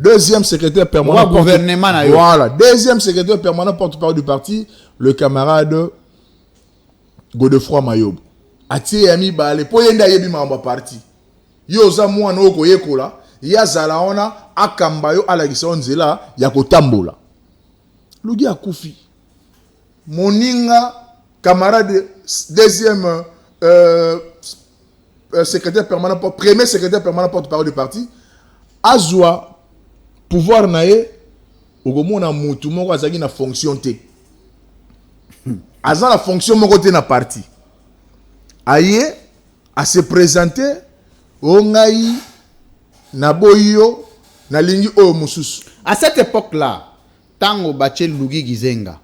deuxième secrétaire permanent gouvernement voilà, deuxième secrétaire permanent porte-parole du parti, le camarade Godefroy Mayobo. Atie ami balé po yenda yebi mamba parti. Yo za mwana oko yekola, ya zala ona akamba yo ala kisonzela ya kotambola. Lugi akufi. Moninga camarade deuxième secrétaire permanent, premier secrétaire permanent porte-parole du parti, azwa pouvoir nae ogomona mutu moko azaki na fonction te. Azan la fonction moko te na parti. Aye a se présenter o ngai na boyo na lingi o mususu. À cette époque-là, tango bache Lougi Gizenga,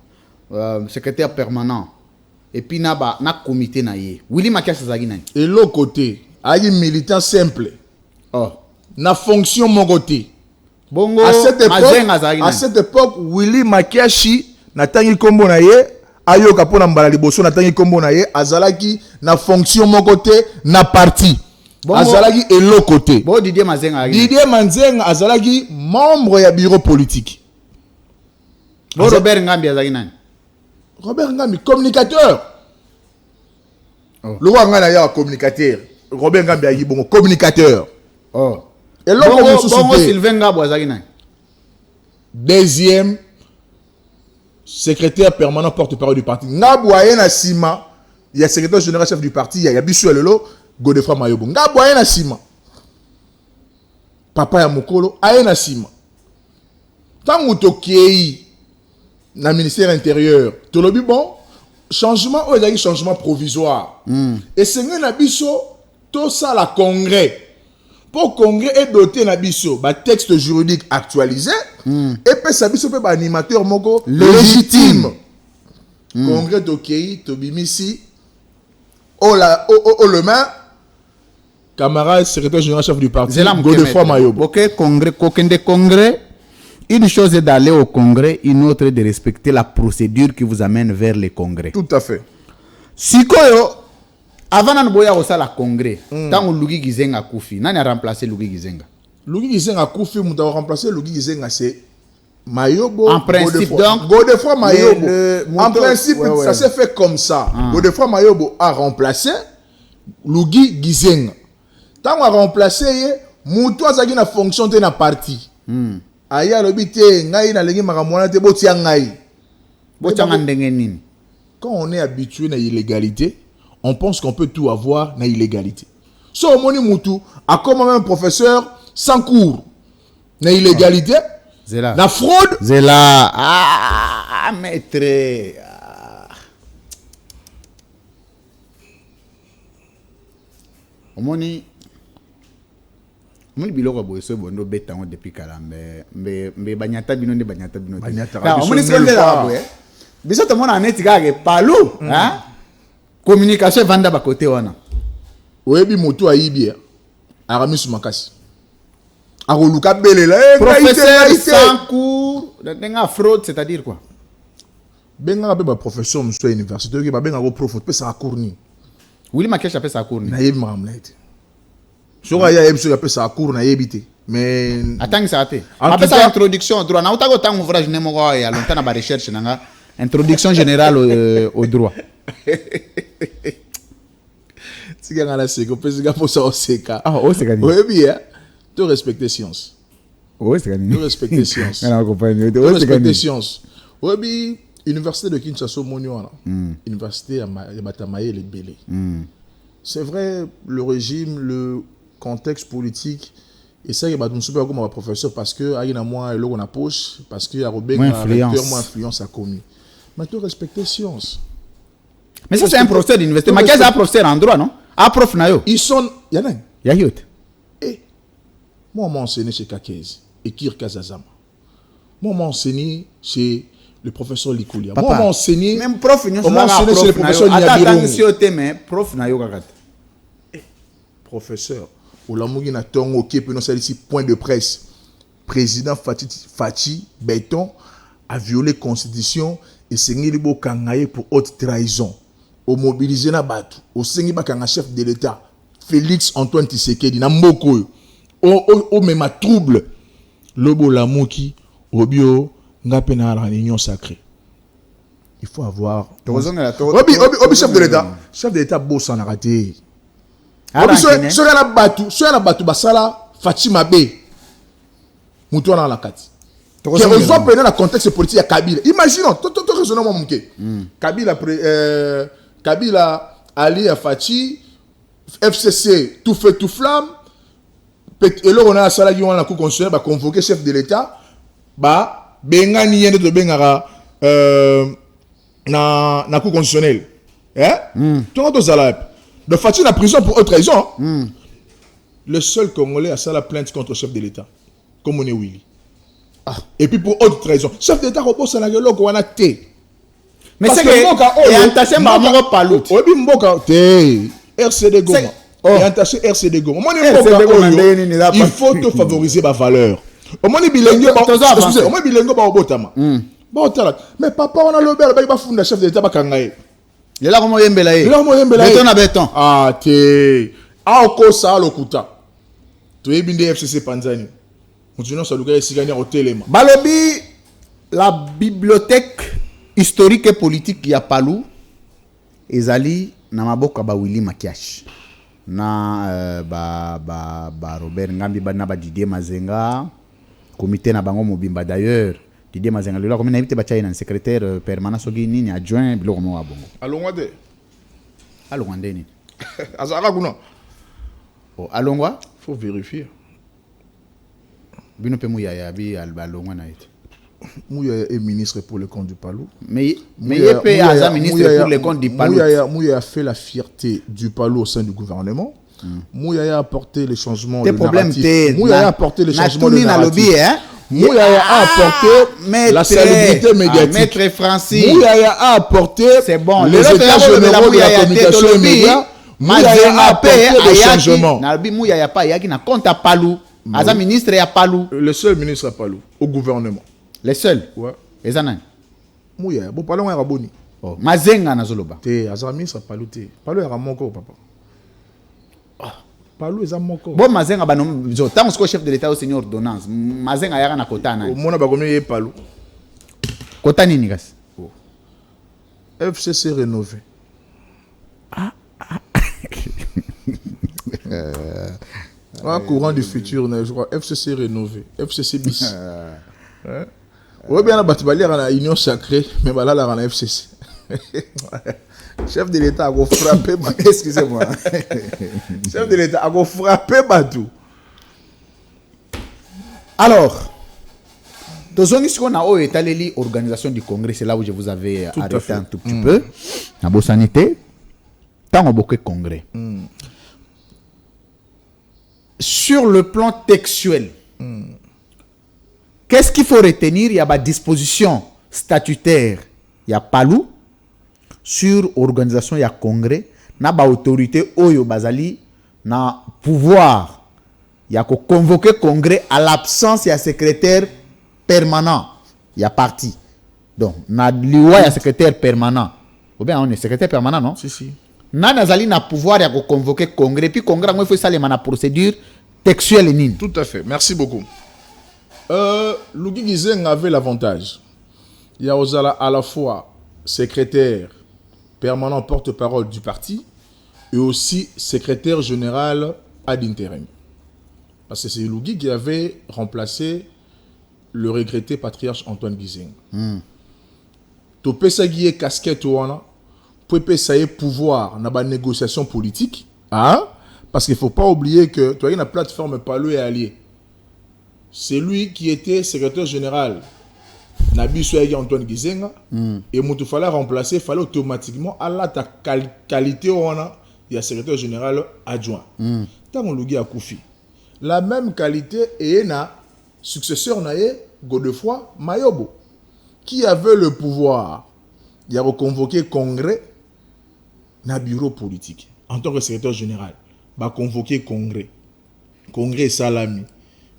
secrétaire permanent, et puis na comité na ye. Willy Makias azaki nani? Et l'autre côté, ayi militant simple. Oh. Na fonction mon côté. Bongo. À cette époque, Willy Makiashi na tangi kombo na ye, ayo kapona mbala liboso na tangi kombo na ye, azalaki na fonction mon côté na parti. Azalaki et l'autre côté. Bon Didier Manzenga. Didier Manzenga azalaki membre ya bureau politique. Bon Robert Ngambi azalaki nani? Robert Ngambi, communicateur. Oh. Le roi Ngana ya communicateur. Robert Ngambi a dit bon communicateur. Oh. Et l'autre bon Sylvain Ngabo azalaki nani? Deuxième secrétaire permanent porte-parole du parti. Ngabo a na sima il y a secrétaire général chef du parti, il y a Bissou Lelo, Godefroid Mayobo. Nga boye na sima. Papa ya mokolo aye na sima. Tant to kei na ministère intérieur, to lobi bon changement ou ezali changement provisoire. Et c'est na biso tout ça la congrès. Pour congrès est doté na biso ba texte juridique actualisé et puis ça biso pe ba animateur moko légitime. Congrès to kei to bimisi le main camarade secrétaire général chef du parti Godefroid Mayobo. OK, congrès, congrès. Une chose est d'aller au congrès, une autre est de respecter la procédure qui vous amène vers le congrès. Tout à fait. Sikoyo, avant de boya au la congrès, tant Lugi Gizenga Koufi, nani a remplacé Lugi Gizenga? Lugi Gizenga Koufi, nous avons remplacé Lugi Gizenga, c'est Mayobo. En principe, donc. Godefroid Mayobo. En principe, ça s'est fait comme ça. Godefroid Mayobo a remplacé Lugi Gizenga. Tant qu'on a remplacé, Moutou a une fonction de la partie. Aya lobité, ngai na lengi makamwana te botia ngai. Botia ndengenini. Quand on est habitué à l'illégalité, on pense qu'on peut tout avoir na illégalité. So moni Moutou a comme un professeur sans cours na illégalité, na fraude. Zela. Ah, maître. Omoni biloko boyeso bondo betango depuis kala mbe banyata bino nde banyata bino omoni sende la boye biso to mona neti kage palu hein communication vanda ba côté wana oyebi moto ayibi aramisu makasi akoluka belela professeur sans cours denga fraude c'est-à-dire quoi benga ba professeur monsieur université ki ba benga ko prof pe sa cours ni Willy Makesha pe sa cours ni na yebi makamlete soka ya yebso ya pesa cours na yebité mais attends ça té après ça introduction au droit na utako tango ouvrage nemo ko ya longtemps na ba recherche nanga introduction générale au droit tika ngala seko pesa ga posa oseka oseka ni oui bien to respecter science oseka ni to respecter science na comprendre to respecter science oui bien université de Kinshasa monyo université ya Batamaye le Belé c'est vrai le régime le contexte politique et ça il va nous super comme un professeur parce que il y a moins l'eau na poche parce que il y a Robert moins influence à commis mais tu respecter science mais ça c'est un professeur d'université mais qu'est-ce un professeur en droit non un prof na yo ils sont ya yot et moi m'a enseigné chez Kakez et Kir Kazazama moi m'a enseigné chez le professeur Likoulia moi m'a enseigné même prof on m'a enseigné chez le professeur Niabirungu mais prof na yo kakata professeur Olamugi na tongo qui peut nous ici point de presse président Fati Béton a violé constitution et Sengi Libo Kangaye pour haute trahison au mobiliser na batu au Sengi Bakanga chef de l'état Félix Antoine Tshisekedi na mboko au même trouble lobo lamuki obio ngape na la réunion sacrée il faut avoir obi chef de l'état bossa na raté sur la batu basala Fatima B muto na la kati qui reçoit pendant le contexte politique à Kabila imaginons tout raisonnement mon Kabila Ali à Fati FCC tout feu tout flamme et là on a sala qui on la cour constitutionnelle va convoquer chef de l'état ba benga ni yende to benga na cour constitutionnelle tout sala de Fatih en prison pour autre raison. Le seul Congolais a ça la plainte contre le chef de l'État. Comme on est Willy. Et puis pour autre raison. Chef d'État repose na gelo ko wana té. Mais c'est que et entaché mamo palut. Obi mboka té RCD Goma. Et entaché RCD Goma. Il faut te favoriser ma valeur. Au moins bilingue excusez, au moins bilingue ba obotama. Ba otala. Mais papa on a le bel ba funda chef d'État ba kangaye. Il est là comme Yembelaye. Béton à béton. Ah, t'es. Ah, au ça, l'okuta. Tu es bien des FCC Panzani. Continuons à l'ougar ici gagner au téléma. Balobi, la bibliothèque historique et politique qui a Palou, Ezali, Namaboka ba Willy Makiash. Na Robert Ngambi ba Didier Mazenga, comité na bango mobimba d'ailleurs. Didier Mazenga comme on a invité Bachaï un secrétaire permanent Sogini ni adjoint bilo comme wa bongo. Allons de alongwa ndeni. Azara kuna. Oh, alongwa? Faut vérifier. Bino pe Mouyaya bi alongwa na ite. Mouyaya est ministre pour le compte du Palou. Mais il peut être ministre pour le compte du Palou. Mouyaya a fait la fierté du Palou au sein du gouvernement. Mouyaya a apporté les changements de narratif. Mouyaya a apporté les changements de narratif. Mouyaya a apporté la salubrité médiatique. Maître Francis. Mouyaya a apporté les états généraux de la communication et médias. Mouyaya a apporté les changements. Mouyaya pa yaki na compte à Palou. Aza ministre ya Palou. Le seul ministre à Palou au gouvernement. Les seuls. Ouais. Les anans. Mouyaya bo Palou ya boni. Oh, Mazenga na zoloba. Te aza ministre à Palou te. Palou ya moko papa. Palou eza moko. Bon Mazenga ba no tant que chef de l'état au seigneur ordonnance. Mazenga yaka na kota na. Au mona ba komi ye Palou. Kota nini gas? FCC rénové. Courant du futur, je crois. FCC rénové. FCC bis. Oui, bien, il y a une union sacrée, mais là, il y a un FCC. Chef de l'État a frappé. Excusez-moi. Chef de l'État a frappé Batou. Alors, organisation du congrès, c'est là où je vous avais arrêté un tout petit peu. La bonne sanité, tant on beaucoup congrès. Sur le plan textuel, qu'est-ce qu'il faut retenir? Il y a des dispositions statutaires, il y a Palou, sur organisation, il y a congrès, il y a autorité, Oyo Bazali, il y a pouvoir, il y a convoquer congrès à l'absence, il y a secrétaire permanent, il y a parti. Donc, il y a secrétaire permanent. Ou bien, on est secrétaire permanent, non? Si, si. Nazali na pouvoir de convoquer congrès puis congrès il faut ça les procédure textuelle et nine. Tout à fait. Merci beaucoup. Lougi Gizeng avait l'avantage. Il y a à la fois secrétaire permanent porte-parole du parti et aussi secrétaire général ad interim. Parce que c'est Lougi qui avait remplacé le regretté patriarche Antoine Gizeng. Topé Saguié casquette ouana. Ça y est pouvoir dans la négociation politique, hein? Parce qu'il ne faut pas oublier que tu as une plateforme Palou et Allié. C'est lui qui était secrétaire général Nabi Soyagi Antoine Gizenga et il fallait remplacer, il fallait automatiquement à la qualité il y a secrétaire général adjoint. Tant on a Koufi. La même qualité et na successeur naé Godefroy Mayobo qui avait le pouvoir. Il a reconvoqué congrès na bureau politique en tant que secrétaire général va convoquer congrès salami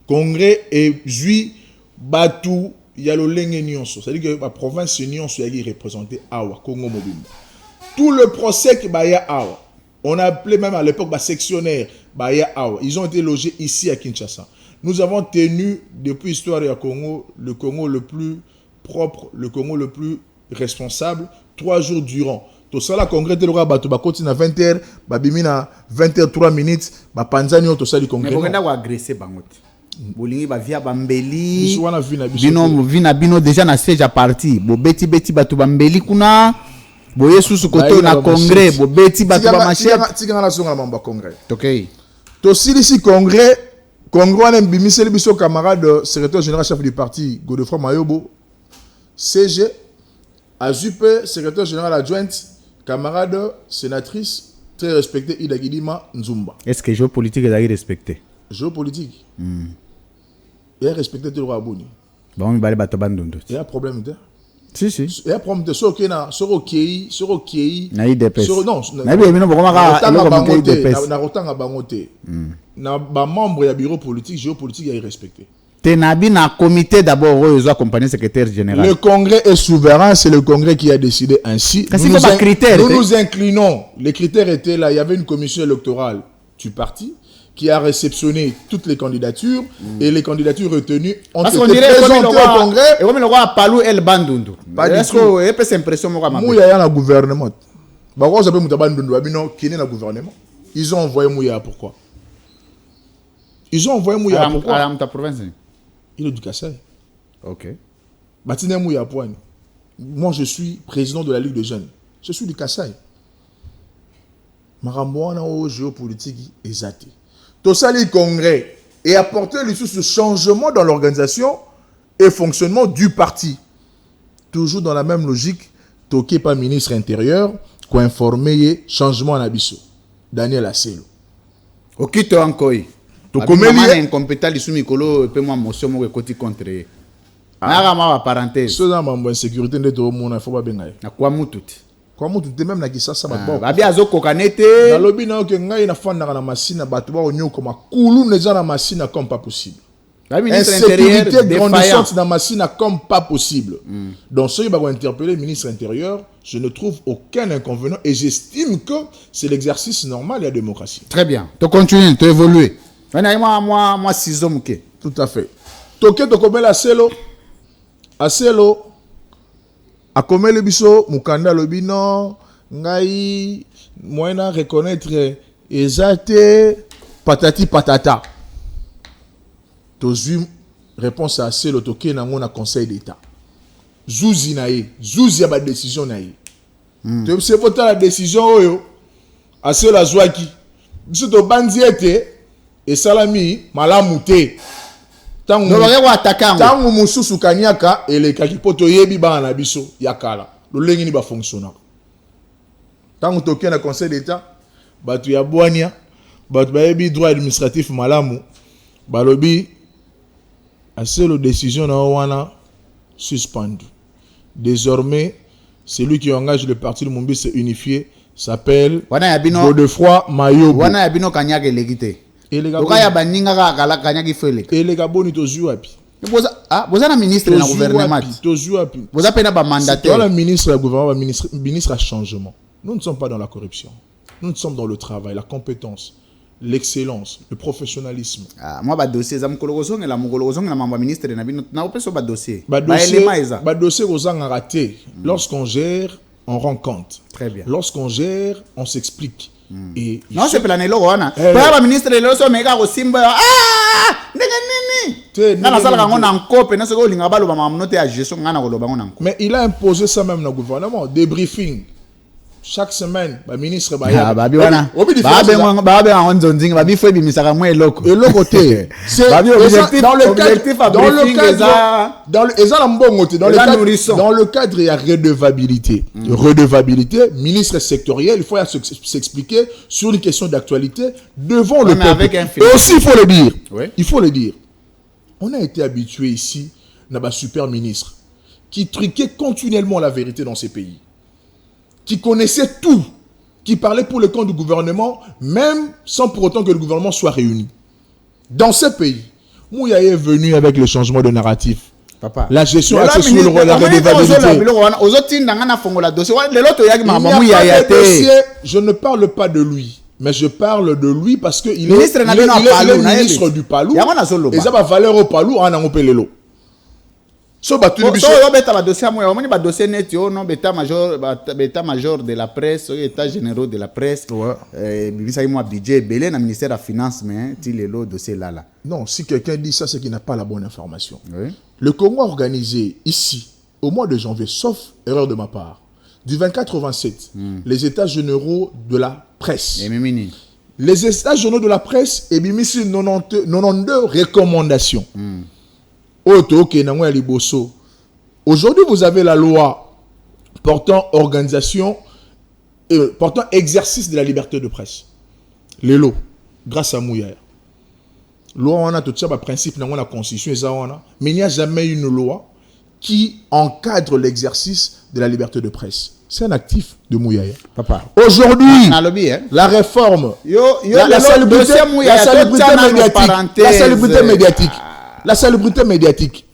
congrès et jui batu ya lo lenge nyonso c'est-à-dire que la province nyonso ya représenter awa Congo mobimba tout le procès que ba ya awa on a appelé même à l'époque ba sectionnaire ba ya awa ils ont été logés ici à Kinshasa. Nous avons tenu depuis l'histoire du Congo le Congo le plus propre, le Congo le plus responsable 3 jours durant. Tout ça, le congrès de l'Ora Batou, continue à 20h, Babimina 20h3 minutes, Panzani, tout ça, le congrès. Mais vous avez agressé Bangot. Bolingi ba via Bambeli. Bino déjà na siège à parti. Bo beti Batou Bambeli kuna. Bo yesu su koto na congrès. Bo beti Batou Bamaché. Tika na songa mamba congrès. OK. To si congrès, on a bimiseli biso camarade secrétaire général chef du parti Godefroy Mayobo. CG Azupe, secrétaire général adjointe, camarade sénatrice, très respectée, Ida Gidima Nzumba. Est-ce que géopolitique est respecté? Géopolitique. Il est respecté tout le droit à Boni. Bon, il va aller battre Bandondo. Il y a un problème de. Si. Il y a un problème de. Sur OK. Naï DPS. Non. Naï Na ba membre ya bureau politique, géopolitique est respecté. Tenabi na comité d'abord ils ont accompagné secrétaire général. Le congrès est souverain, c'est le congrès qui a décidé ainsi. Nous nous inclinons. Les critères étaient là, il y avait une commission électorale du parti qui a réceptionné toutes les candidatures et les candidatures retenues ont été présentées au congrès. Et comme le roi Palou El Bandundu. Est-ce que vous avez impression moi Mouya na gouvernement. Bah vous avez Mouta Bandundu Babino qui est dans le gouvernement. Ils ont envoyé Mouya pourquoi? Ils ont envoyé Mouya pourquoi? À ta province. Il est du Kassai. OK. Batine Mouya Poigne. Moi je suis président de la Ligue des jeunes. Je suis du Kassai. makambo wana o géopolitique ezate. Tout ça les congrès et apporter ce changement dans l'organisation et fonctionnement du parti. Toujours dans la même logique, toqué par ministre intérieur, qui a informé changement en Abisso. Daniel Asselo. Okito ankoi. To komeli incompétent lisumi kolo pe moi motion mo koti contre. Na ma parenthèse. Ce dans ma insécurité de tout monde, il faut pas bien. Na kwa mututi. Kwa mututi même na kisasa ba bon. Ba bia zo kokanete. Na lobi na ke ngai na fanda na machine bato ba onyo koma kulu neza na machine comme pas possible. Insécurité grandissante dans la machine comme pas possible. Donc, si je vais interpeller le ministre intérieur, je ne trouve aucun inconvénient et j'estime que c'est l'exercice normal de la démocratie. Très bien. Tu continues, tu évolues. Moi, 6 hommes. Tout à fait. Toké, tu connais la Celo. A Celo, a comme le biso, Mukanda le bino, ngai, moyen reconnaître, ezate, patati patata. Tozu réponse à Celo toké na ngona conseil d'état. Zouzi nae, zouzi ba décision nae. Tu observes voter la décision oyo. A Celo azwaki. Biso to bandi ete et salami malamute. Tangu mususu kanyaka ele kakipoto yebi bana biso yakala. Lolengi ni ba fonctionnaire. Tangu toké na conseil d'état, batu ya boania, batu ba yebi droit administratif malamu, balobi assez la décision na wana suspendue. Désormais, celui qui engage le parti de Mombis unifié s'appelle Godefroy Mayobo. Wana yabino kanyaka elegite. Et les gaboni tozu api. Vous êtes ministre de gouvernement. Vous êtes un mandataire. Le ministre du gouvernement, ministre à changement. Nous ne sommes pas dans la corruption. Nous sommes dans le travail, la compétence, l'excellence, le professionnalisme. Moi, ba dossier, ça me colorosong et la mongolosong et la membre ministre de Nabi. Na pas ba dossier. Ba dossier aux ans raté. Lorsqu'on gère, on rend compte. Très bien. Lorsqu'on gère, on s'explique. Et non, c'est plané lo wana. Pas ministre de l'eau mega au simba. Mais il a imposé ça même dans le gouvernement, des briefings. Chaque semaine, le ministre dans le cadre, il y a redevabilité. Redevabilité, ministre sectoriel, il faut s'expliquer sur une question d'actualité devant le peuple. Et aussi, il faut le dire. Il faut le dire. On a été habitué ici, à un super ministre qui truquait continuellement la vérité dans ces pays, qui connaissait tout, qui parlait pour le compte du gouvernement, même sans pour autant que le gouvernement soit réuni. Dans ce pays, Mouya est venu avec le changement de narratif. Papa. La gestion axée sur la redevabilité. Je ne parle pas de lui. Mais je parle de lui parce qu'il est le ministre du Palou. Et ça va valeur au Palou en Angopelelo. So dossier major de la presse, état généraux de la presse. Budget belé na ministère de la finance mais le dossier là. Non, si quelqu'un dit ça c'est qu'il n'a pas la bonne information. Oui. Le Congo a organisé ici au mois de janvier, sauf erreur de ma part, du 24 au 27, les états généraux de la presse. Les états généraux de la presse et mis sur 92 recommandations. Aujourd'hui, vous avez la loi portant organisation et portant exercice de la liberté de presse. Les lots, grâce à Mouya. Loi, on a tout ça, principe dans la constitution, mais il n'y a jamais une loi qui encadre l'exercice de la liberté de presse. C'est un actif de Mouya. Papa. Aujourd'hui, la réforme, la salubrité médiatique.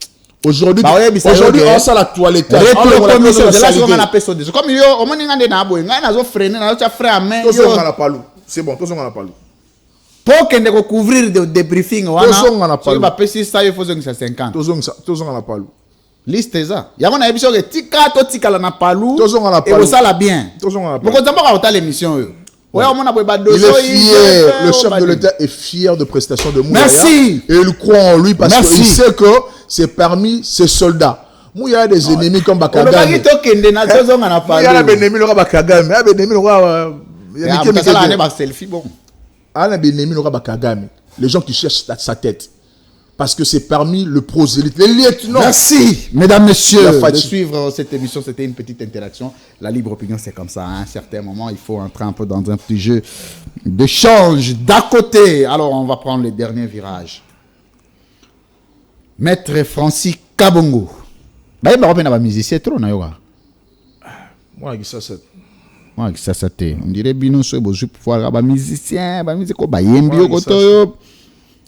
Aujourd'hui, on sait la toilette. Comme c'est bon, tous on a parlé. Pour qu'on ait couvrir des briefings, on a pas si ça il faut que ça 50. Tous on a parlé. Liste ça. Il y a un émission que tika to tika la na palou. Et vous ça la bien. Tous on a parlé. Pourquoi t'as pas l'émission? Ouais, il est fier, le chef de l'État est fier de prestations de Mouya. Merci. Et il croit en lui parce qu'il sait que c'est parmi ses soldats. Mouya a des ennemis comme Bakagame. Il y a des ennemis comme Bakagame. selfie bon. Les gens qui cherchent sa tête. Parce que c'est parmi le prosélyte, les lieutenants. Merci, mesdames, messieurs, de suivre cette émission. C'était une petite interaction. La libre opinion, c'est comme ça. À un certain moment, il faut entrer un peu dans un petit jeu d'échange d'à côté. Alors, on va prendre le dernier virage. Maître Francis Kabongo. Bah, il va revenir à musicien trop, nayoga. Moi, ça, c'est. Moi, ça, c'était. On dirait bino so bozu pouvoir avoir musicien, ba musique ko ba yembi okoto.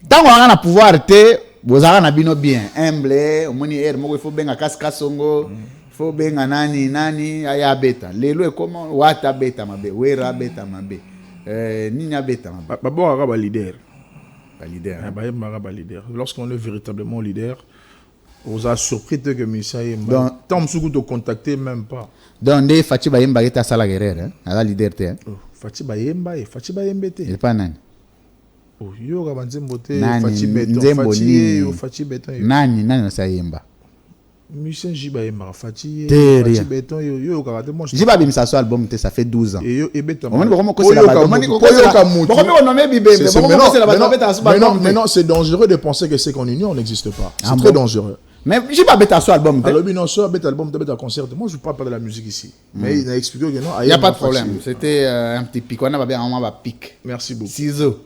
Tant qu'on a pouvoir te, vous avez un bino bien humble, au moins il faut bien kasongo, il faut bien nani aya beta. Lelo est comment wata beta mabe, wera beta mabe. Nina beta mabe. Babo araba leader. Pas leader. Ba leader. Lorsqu'on est véritablement leader, vous a surpris que Missa Yemba. Tant que vous contactez même pas. Donc des Fati Bayemba est à Sala Guerrero, hein, à la leader te. Fati Bayemba et Fati Bayembe te. Il pas nani. Yo ga banzembo te Fati Beton, Fati Beton. Nani na sa Yemba. Michel Jiba Yemba Fati Beton yo ga te moi. Jiba bim sa so album te ça fait 12 ans. Et yo ebeta. On va commencer la base. Maintenant c'est dangereux de penser que c'est qu'en union n'existe pas. C'est très dangereux. Mais j'ai pas bêta sur album. Alors, non, sur bêta album, bêta concert. Moi, je ne parle pas de la musique ici. Mais il a expliqué que non. Il n'y a pas de problème. C'était un petit pic. On a bien un pic. Merci beaucoup. Ciseaux.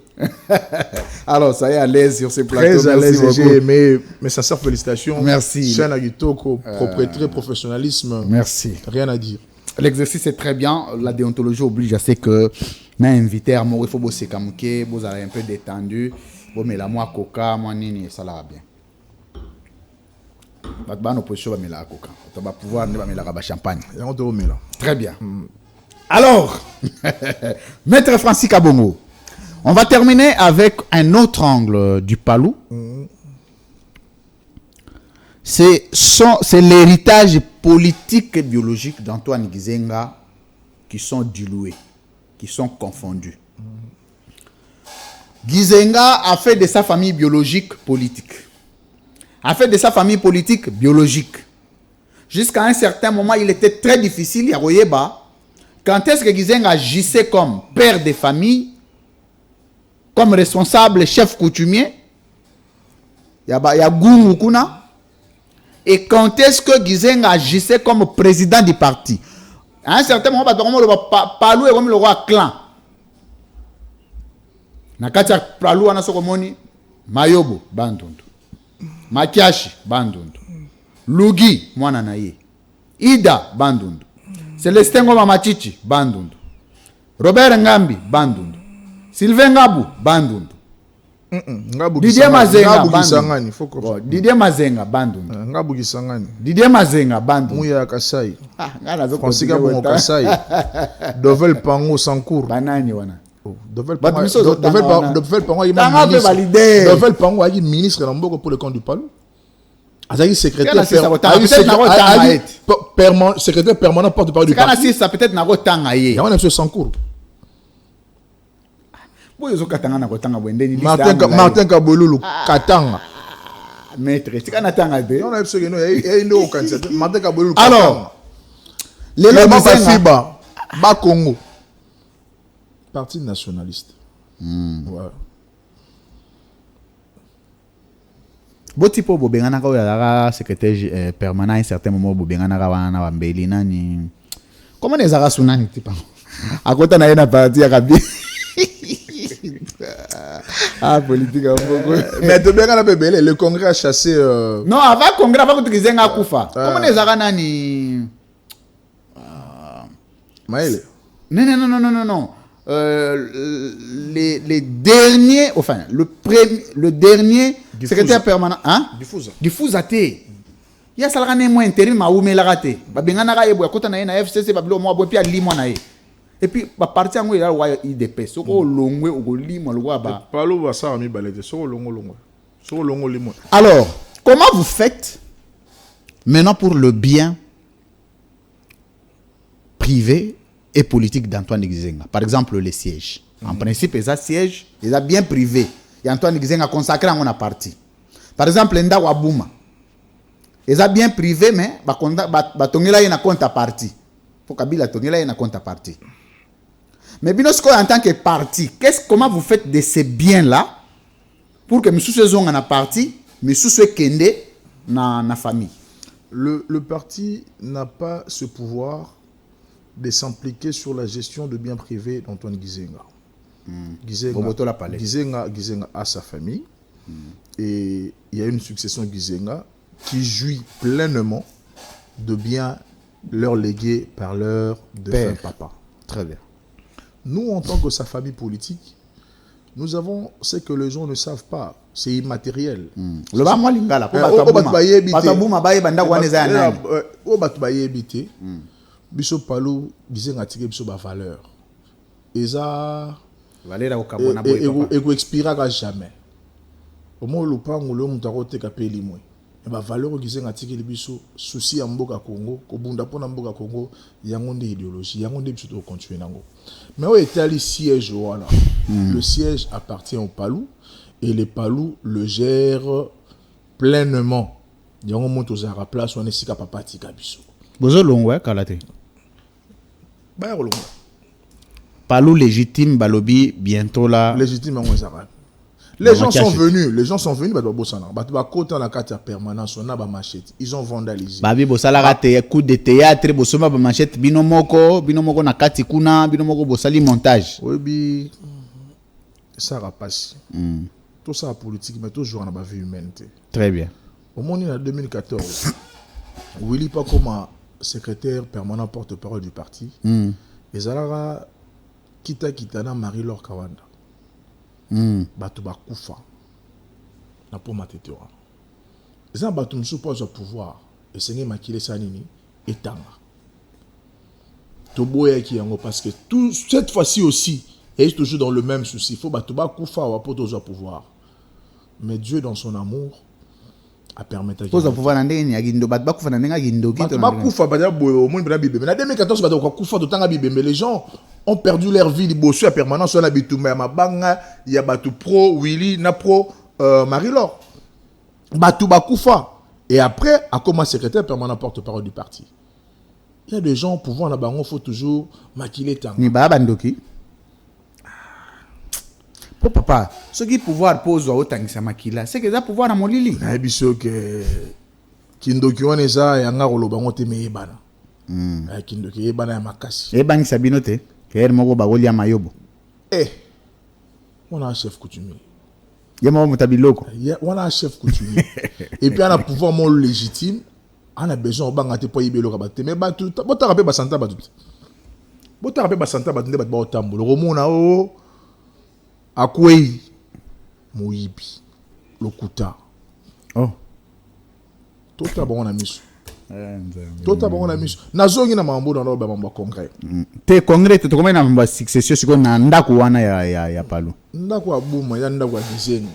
Alors, ça y est, à l'aise sur ces plateaux. Très à l'aise, j'ai aimé. Mais ça sert félicitations. Merci. Chaîne Agitoko, propriété, professionnalisme. Merci. Rien à dire. L'exercice est très bien. La déontologie oblige. Je sais que m'a invité à mourir. Il faut bosser comme que vous avez un peu détendu. Bon, mais là, moi, coca, moi, nini, ça va bien. On va pouvoir mettre champagne. Très bien. Alors, Maître Francis Kabongo, on va terminer avec un autre angle du Palou. C'est l'héritage politique et biologique d'Antoine Gizenga qui sont dilués, qui sont confondus. Gizenga a fait de sa famille biologique politique. A fait de sa famille politique biologique. Jusqu'à un certain moment, il était très difficile. Quand est-ce que Gizenga agissait comme père de famille, comme responsable, chef coutumier, il y a Gourou Kuna. Et quand est-ce que Gizenga agissait comme président du parti? À un certain moment, Palou est comme le roi clan. Nakatia Palou anasokomoni Mayobo Bandundu. Makiashi Bandundu. Lugi mwana na ye. Ida Bandundu. Celestin Ngoma Machichi Bandundu. Robert Ngambi Bandundu. Sylvain Ngabu Bandundu. Didier Mazenga Bandundu. Didier Mazenga Bandundu. Ngabu Gisangani. Didier Mazenga Bandundu. Muya Kasai. Francis Kabongo Kasai. Dovel Pango Sankour. Banani wana. Dovel Pango a dit ministre pour le compte du Palou. Secrétaire permanent porte-parole du parti. Ça peut-être n'a pas tant à y. On a ce cours. Martin Kabolulu Katanga. Maître, c'est quand attend de. On a ce que nous Martin Kabolulu. Alors, les Fiba, Ba Congo. Parti nationaliste. Ouais. Botipo bobengana ka ya secrétaire permanent à un certain moment bobengana ka wana wa mbeli nani. Comment les ara sunani tipa. Akota na yena parti ya kabi. Ah politique un peu. Mais de bengana bebele le congrès a chassé Non, avant congrès avant que Gizenga kufa. Comment les ara nani Maël. Non. Les derniers, enfin, le dernier secrétaire permanent, hein? Diffuse athée. Il y a ça là moins intérim à oume la raté. Babengana ka yebo kota na na FCC bablo mo bo pia limo na ye. Et puis ba parti ngo ya wa IDP soko longwe o limo lo ba. Palo ba ça mi balete soko longo. Soko longo limo. Alors, comment vous faites maintenant pour le bien privé et politique d'Antoine Gizenga? Par exemple, les sièges. En principe, les sièges, ils sont bien privés. Et Antoine Gizenga consacré à mon parti. Par exemple, Nda Wabouma. Ils sont bien privés, mais il y a un compte à parti. Il faut que Kabila ait un compte à parti. Mais Binosco, en tant que parti, comment vous faites de ces biens-là pour que Missou se zonga na parti, Missou se kende na famille? Le parti n'a pas ce pouvoir de s'impliquer sur la gestion de biens privés d'Antoine Gizenga. Gizenga a sa famille et il y a une succession Gizenga qui jouit pleinement de biens leur légués par leur défunt papa. Très bien. Nous, en tant que sa famille politique, nous avons ce que les gens ne savent pas. C'est immatériel. Le bas moi lingala. Biso Palou Gizenga tike biso ba valeur. Eza valeur au Kabona boy papa. Et expirera jamais. Au moins le pango le mutaro te kapeli moi. Et ba valeur Gizenga tike biso souci ya mboka Congo, ko bunda pona mboka Congo, yango nde idéologie, yango nde biso to continuer nango. Mais au étali siège voilà. Le siège appartient au Palou et les Palou le gèrent pleinement. Yango moto za place on esika papa tika biso. Bozo longwe kalate. Bayarolongo. Palou légitime balobi bientôt là. Légitime en Zara. Les gens sont venus, bah bosana. Bah kota na carte permanence on a ba machette. Ils ont vandalisé. Babi bosala rate coup de théâtre bosoma ba machette binomoko na kati kuna binomoko bosali montage. Oui bi ça va passer. Tout ça politique mais toujours on a ba vie humaine. Très bien. Au monde en 2014 Willy pas comme secrétaire permanent porte-parole du parti. Et Zalara kitana Marie-Laure Kawanda. Batu bakufa. Na po matetewa. Zan batu msou pose au pouvoir. Et c'est makile sanini etanga. Toboya ki yango parce que tout cette fois-ci aussi est toujours dans le même souci. Il faut batu bakufa wa poto au pouvoir. Mais Dieu dans son amour a permis de pose au pouvoir ndenge ni agindo bat bakufa na ndenge agindo kito bakufa ba boyo mo bina bibembe na 2014 ba ko kufa to tanga bibembe les gens ont perdu leur vie liboso à permanence on a bitumba ya mabanga ya batu pro Willy na pro Marie-Laure batu bakufa et après a comme secrétaire permanent porte-parole du parti. Il y a des gens pouvant na bango faut toujours maquiller tanga ni ba bandoki. Oh papa, ce qui pouvoir pose au tangisa makila, c'est que ça pouvoir na molili. Na biso que kindoki wana za yanga koloba ngote meyebana. Kindoki yebana ya makasi. Bangi sabino te, ke moko bagoli ya mayobo. On a un chef coutumier. Yema mutabiloko. On a un chef coutumier. Et puis on a pouvoir mon légitime, on a besoin banga te po yibelo ka batte mais batu bota rapé basanta batu. Bota rapé basanta batu nde batu ba otambo. Le romona o Akwei Moyibi Lokuta. Oh. Tota bon na miso. Tota bon na miso. Nazongi na mambo na ba mambo congrès. Te congrès te komena mambo succession siko na ndako wana ya Palou. Ndako abuma ya ndako Gizenga.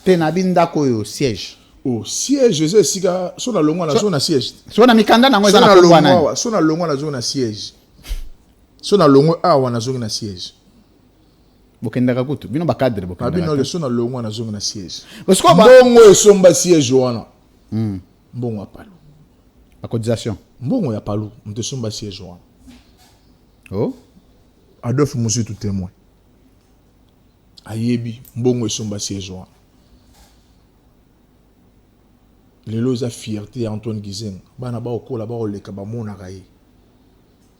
Te na bindako yo siège. Oh siège c'est sika so na longwa na zone siège. So na mikanda na ngwe na kolwa na. So na longwa na zone siège. So na longwa awa na zone na siège. Bokendaka kutu bino bakadre bokendaka abino le sona longwa na zonga na siège parce que bongo esomba siège wana bongo apalo la cotisation bongo ya Palou mte somba siège wana oh Adolphe Moussou tout témoin ayebi bongo esomba siège wana lelo za fierté ya Antoine Gizenga bana ba okola ba oleka ba mona kaye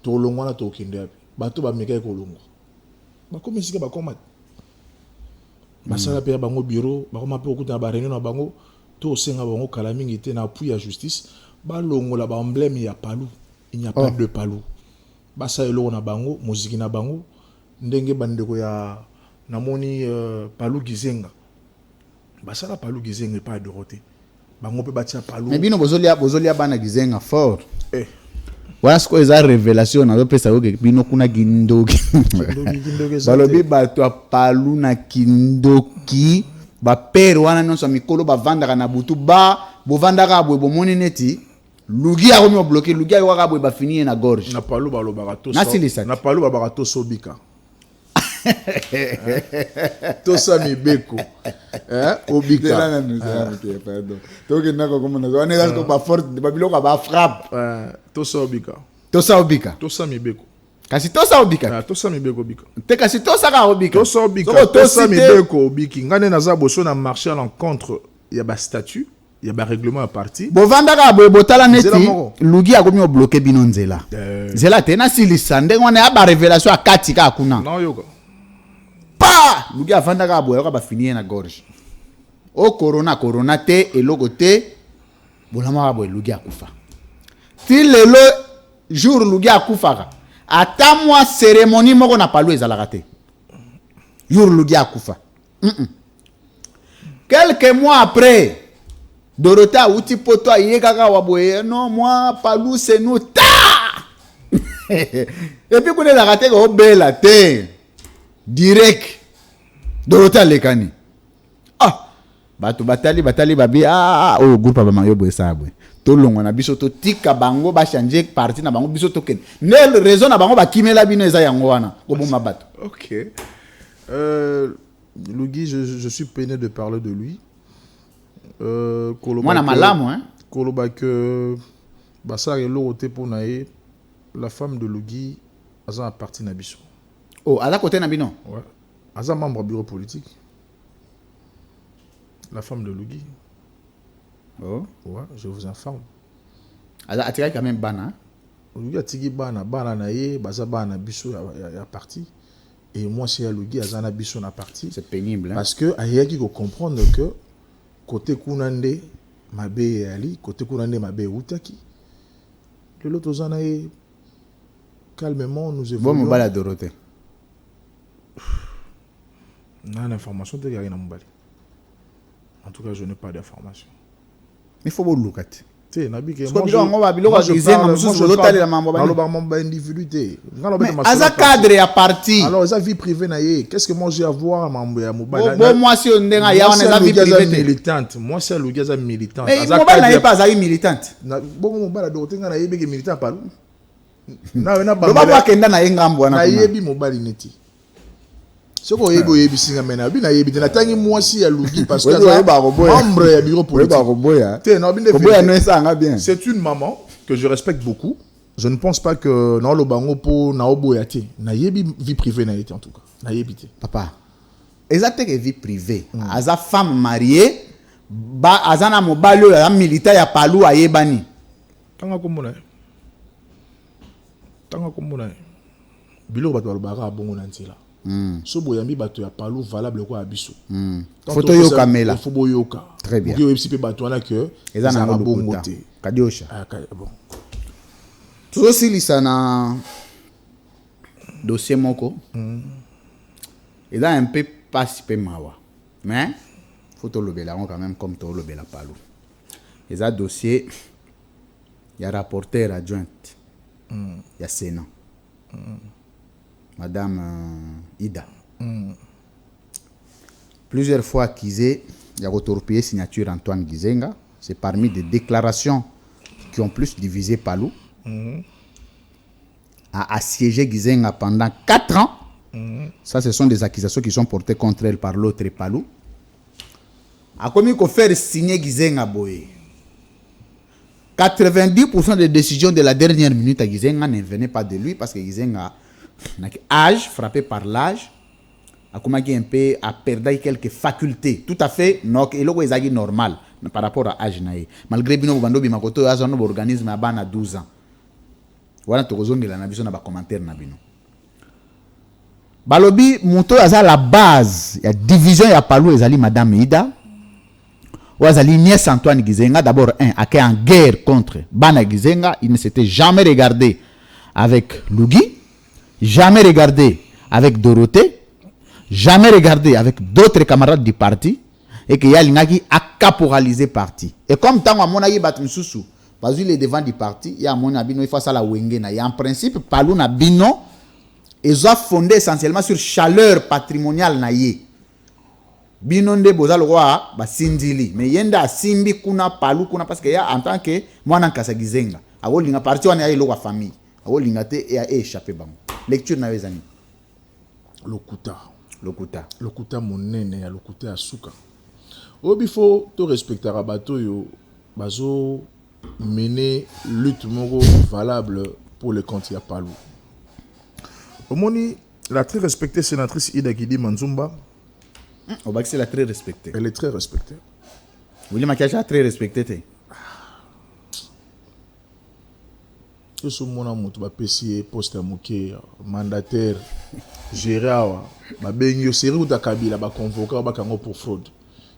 to longwa na to kende bato ba meka ko longwa bakomi sika bakoma basala pe bango bureau bakoma pe okuta ba réunion na bango to senga bango kala mingi te na appui à justice balongola ba emblème ya Palou il n'y a pas de Palou basa elo na bango muziki na bango ndenge bandeko ya namoni Palou Gizenga basala Palou Gizenga pas de roté bango pe batia Palou mais bino bozolia bana Gizenga fort voilà ce que ça révélation na pesa yo bino kuna gindoki balobi bato Palou na kindoki ba père wana non so mikolo ba vandaka na butu ba bo vandaka bo bomoni neti lugi a komi bloqué lugi a waka bo ba finir na gorge na Palou ba lo barato na Palou ba barato sobika to sami beko obika to ke nako comme na on est pas fort ba biloko ba frappe to sobika to sa obika to sami beko kasi to sa obika to sa mibeko bika te kasi to sa ka obika to sa bika to sa mibeko biki ngane naza boso na marché à l'encontre ya ba statut ya ba règlement à parti bovanda ka boye botala neti lugi akomi obloquer bino nzela nzela te na silisa ndenge wana ya ba révélation akati ka kuna non yoka pa lugi avanda ka boye ka ba finir na gorge o corona te eloko te bolama ka boye lugi akufa ti lelo jour lugi akufaka ata mwa cérémonie moko na palu ezalaka te jour lugi akufa quelques mois après Dorota outi poto yekaka waboye non moi palu c'est nous ta et puis qu'on est la raté ko bela te direct Dorota lekani bato batali babi o groupe ba mayo boye sa boye to longo na biso to tika bango ba changer parti na bango biso to ken ne raison na bango ba kimela bino eza yango wana ko bomba bato. OK. Lugi, je suis peiné de parler de lui. Moi na malamu hein. Koloba que basare loroté pour naé la femme de Lugi aza a parti na biso. Oh, à la côté na bino. Ouais. Aza membre bureau politique. La femme de Lugi. Oh. Ouais, je vous informe. Aza atira quand même bana. Lugi atigi bana naé baza bana biso ya parti. Et moi c'est à Lugi aza na biso na parti. C'est pénible hein. Parce que ayaki ko comprendre que côté kunande mabe ali côté kunande mabe utaki. Le lot ozana calmement nous évoluons. Bon mobala Dorothée. Non, l'information de Gary Nambali. En tout cas, je n'ai pas d'information. Il faut vous look at. Tu sais, Nabi, moi je parle individualité. Aza cadre à parti. Alors, sa vie privée, qu'est-ce que moi j'ai à voir à Mambé Mobile? Bon, moi, si on est à vie privée militante. Moi, c'est le gaz militante. Mais Mobile n'est pas militante. Bon, Mobile, d'autres n'a pas militant par où? Na ba kenda na yengambo na yebi Mobile neti. Soko yebo yebi singa mena bi na yebi na tangi mwasi ya Lugi parce que membre ya bureau politique. C'est une maman que je respecte beaucoup. Je ne pense pas que na lo bango po na oboyate na yebi vie privée na été en tout cas. Na yebi te. Papa. Exacte que vie privée. Aza femme mariée ba azana mobali ya militaire ya palu ayebani. Tanga komona. Bilo bato balobaka bongo na nzela. So boyambi bato ya palu valable quoi abiso. Photo yo kamela. Faut yoka. Très bien. Yo websi pe bato wana que ezana na bongo te. Kadiosha. Bon. Tout silisa na dossier moko. Et là un peu pas si peu mawa. Mais faut to lobela quand même comme to lobela palu. Et ça dossier il y a rapporteur adjointe. Il y a Sénat. Madame Ida. Plusieurs fois Kizé, il y a retorpillé signature Antoine Gizenga. C'est parmi des déclarations qui ont plus divisé Palou. A assiégé Gizenga pendant 4 ans. Ça, ce sont des accusations qui sont portées contre elle par l'autre Palou. A commis qu'on faire signer Gizenga Boye. 90% des décisions de la dernière minute à Gizenga ne venaient pas de lui parce que Gizenga, âge, frappé par l'âge, a commencé un peu à perdre quelques facultés. Tout à fait, normal par rapport à l'âge. Malgré que nous avons un organisme à 12 ans. Voilà ce que nous avons vu dans les commentaires. Balobi, Mouto a la base, il y a division, il y a Palou, il y a Madame Ida. Ouazali nièce Antoine Gizenga, d'abord en guerre contre Bana Gizenga, il ne s'était jamais regardé avec Lugi, jamais regardé avec Dorothée, jamais regardé avec d'autres camarades du parti, et qu'il y a l'ingaki a caporalisé parti. Et comme tant mon aïe bat msusu, parce qu'il est devant du parti, il y a mon abino, il faut ça la wengena. Et en principe, Palou na bino, ils ont fondé essentiellement sur chaleur patrimoniale naïe. Binonde bozal roi ba sindili mais yenda simbi kuna palu kuna parce que ya en tant que mwana nkasa Gizenga awo linga parti wana ya ilo wa famille awo linga te e a échappé bango lecture na wezani lokuta monene ya lokuta ya suka obifo to respectera bato yo bazo mener lutte moko valable pour le compte ya palu Omoni, la très respectée sénatrice Ida Kidi Manzumba, Au bac, c'est la très respectée. elle est très respectée. William Akashi a très respecté. Tout ce monde a monté, PC, poste à Mouké, mandataire, Gérard, Benyo, Seri ou Kabila, convoqué pour fraude.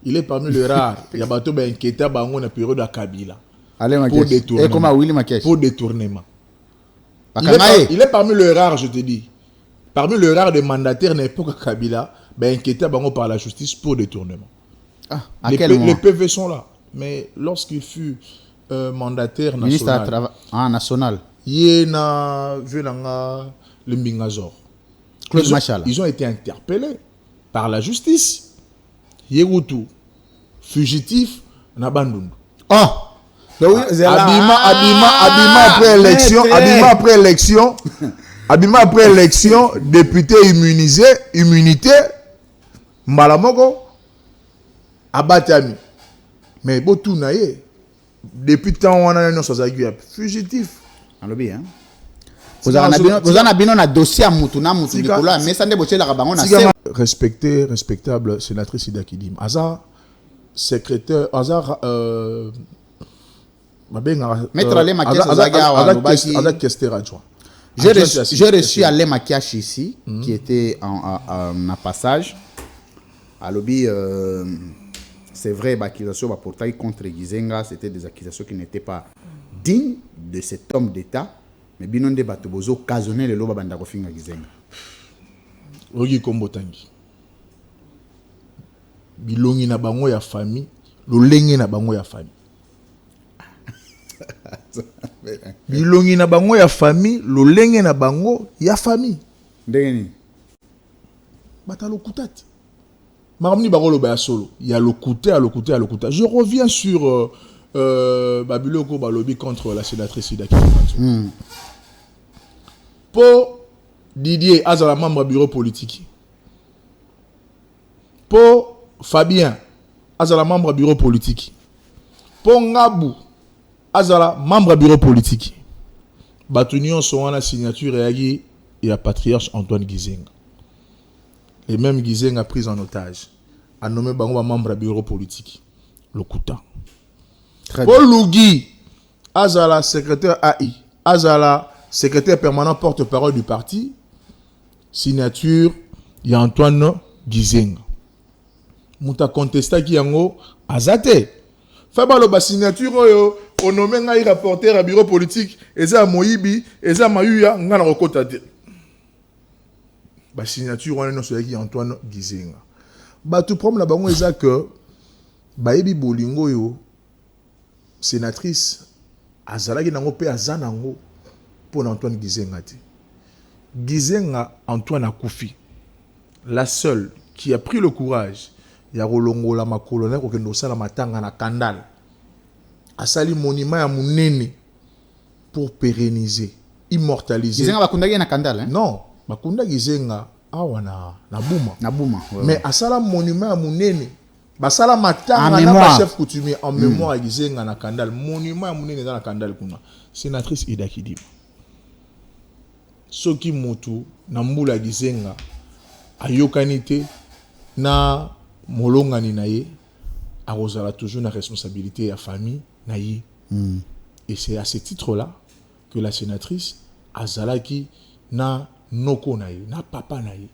Il est parmi les rares. Il y a bateau inquiété dans la période de Kabila. Allez, Pour Makashi. détournement. Et comment William Akashi? Pour détournement. Bakamae. Il est parmi les rares, je te dis. Parmi les rares des mandataires de l'époque Kabila, inquiété par la justice pour détournement. Ah, à quel moment? Les PV sont là. Mais lorsqu'il fut mandataire Ministre à national, national. il y a le Mbingazor. Claude Machala. Ils ont été interpellés par la justice. Yeroutou, fugitif, Nabandundu. Oh! Abima après élection, député immunité, Malamoko, Abatami. Mais Botou Naye, depuis tant on a un fugitif. Alobi, hein? Vous avez un dossier à Moutouna, Moutouna, mais ça ne peut pas Respectable sénatrice Ida Kidim. Aza, secrétaire, Aza, Maître Alain Makiashi, j'ai reçu Alain Makiashi ici, qui était en passage. À Lobby, c'est vrai, l'accusation portée contre Gizenga, c'était des accusations qui n'étaient pas dignes de cet homme d'État. Mais binon de batobozo occasionné le loba banda kofinga Gizenga. Ogi kombotangi. Bilongi na bango ya famille, lolenge na bango ya famille. Bilongi na bango ya famille, lolenge na bango ya famille. Ndeni. Bata lokutati. Maramni bagolo ba solo. Ya lokuté. Je reviens sur Babiloko Balobi contre la sénatrice Ida Kidim. Pour Didier Azala membre bureau politique. Pour Fabien Azala membre bureau politique. Pour Ngabou Azala membre bureau politique. Batunion sont en la signature et à patriarche Antoine Gizenga. Les mêmes Gizenga pris en otage. A nommé Bango membre bureau politique. Lokuta. Paul Lougui Azala secrétaire AI. Azala secrétaire permanent porte-parole du parti. Signature y a Antoine Gizenga. Mouta contesta ki yango azate. Fabalo ba signature oyo onome ngai rapporteur à bureau politique eza Moyibi eza Mayuya ngana kokota te. Ba signature wana no soyaki Antoine Gizenga. Ba tout problème la bango eza que ba yebi bolingo yo sénatrice azalaki nango pe azanango pour Antoine Gizenga te. Gizenga Antoine Akoufi, la seule qui a pris le courage ya rolongo la makolonel ko kendo sala matanga na kandal. Asali monument ya munene pour pérenniser, immortaliser. Gizenga bakundaki na kandal, hein? Non, bakunda Gizenga awa na buma. Na buma. Mais asala monument ya munene. Basala matanga en na mémoire. chef coutumier en mémoire ya Gizenga na kandal. Monument ya munene na kandal kuna. Sénatrice Ida Kidim. Soki motu na mbula Gizenga ayokanite na molongani na ye arosala toujours la responsabilité à famille na ye. Et c'est à ce titre-là que la sénatrice azalaki na noko na ye, na papa na ye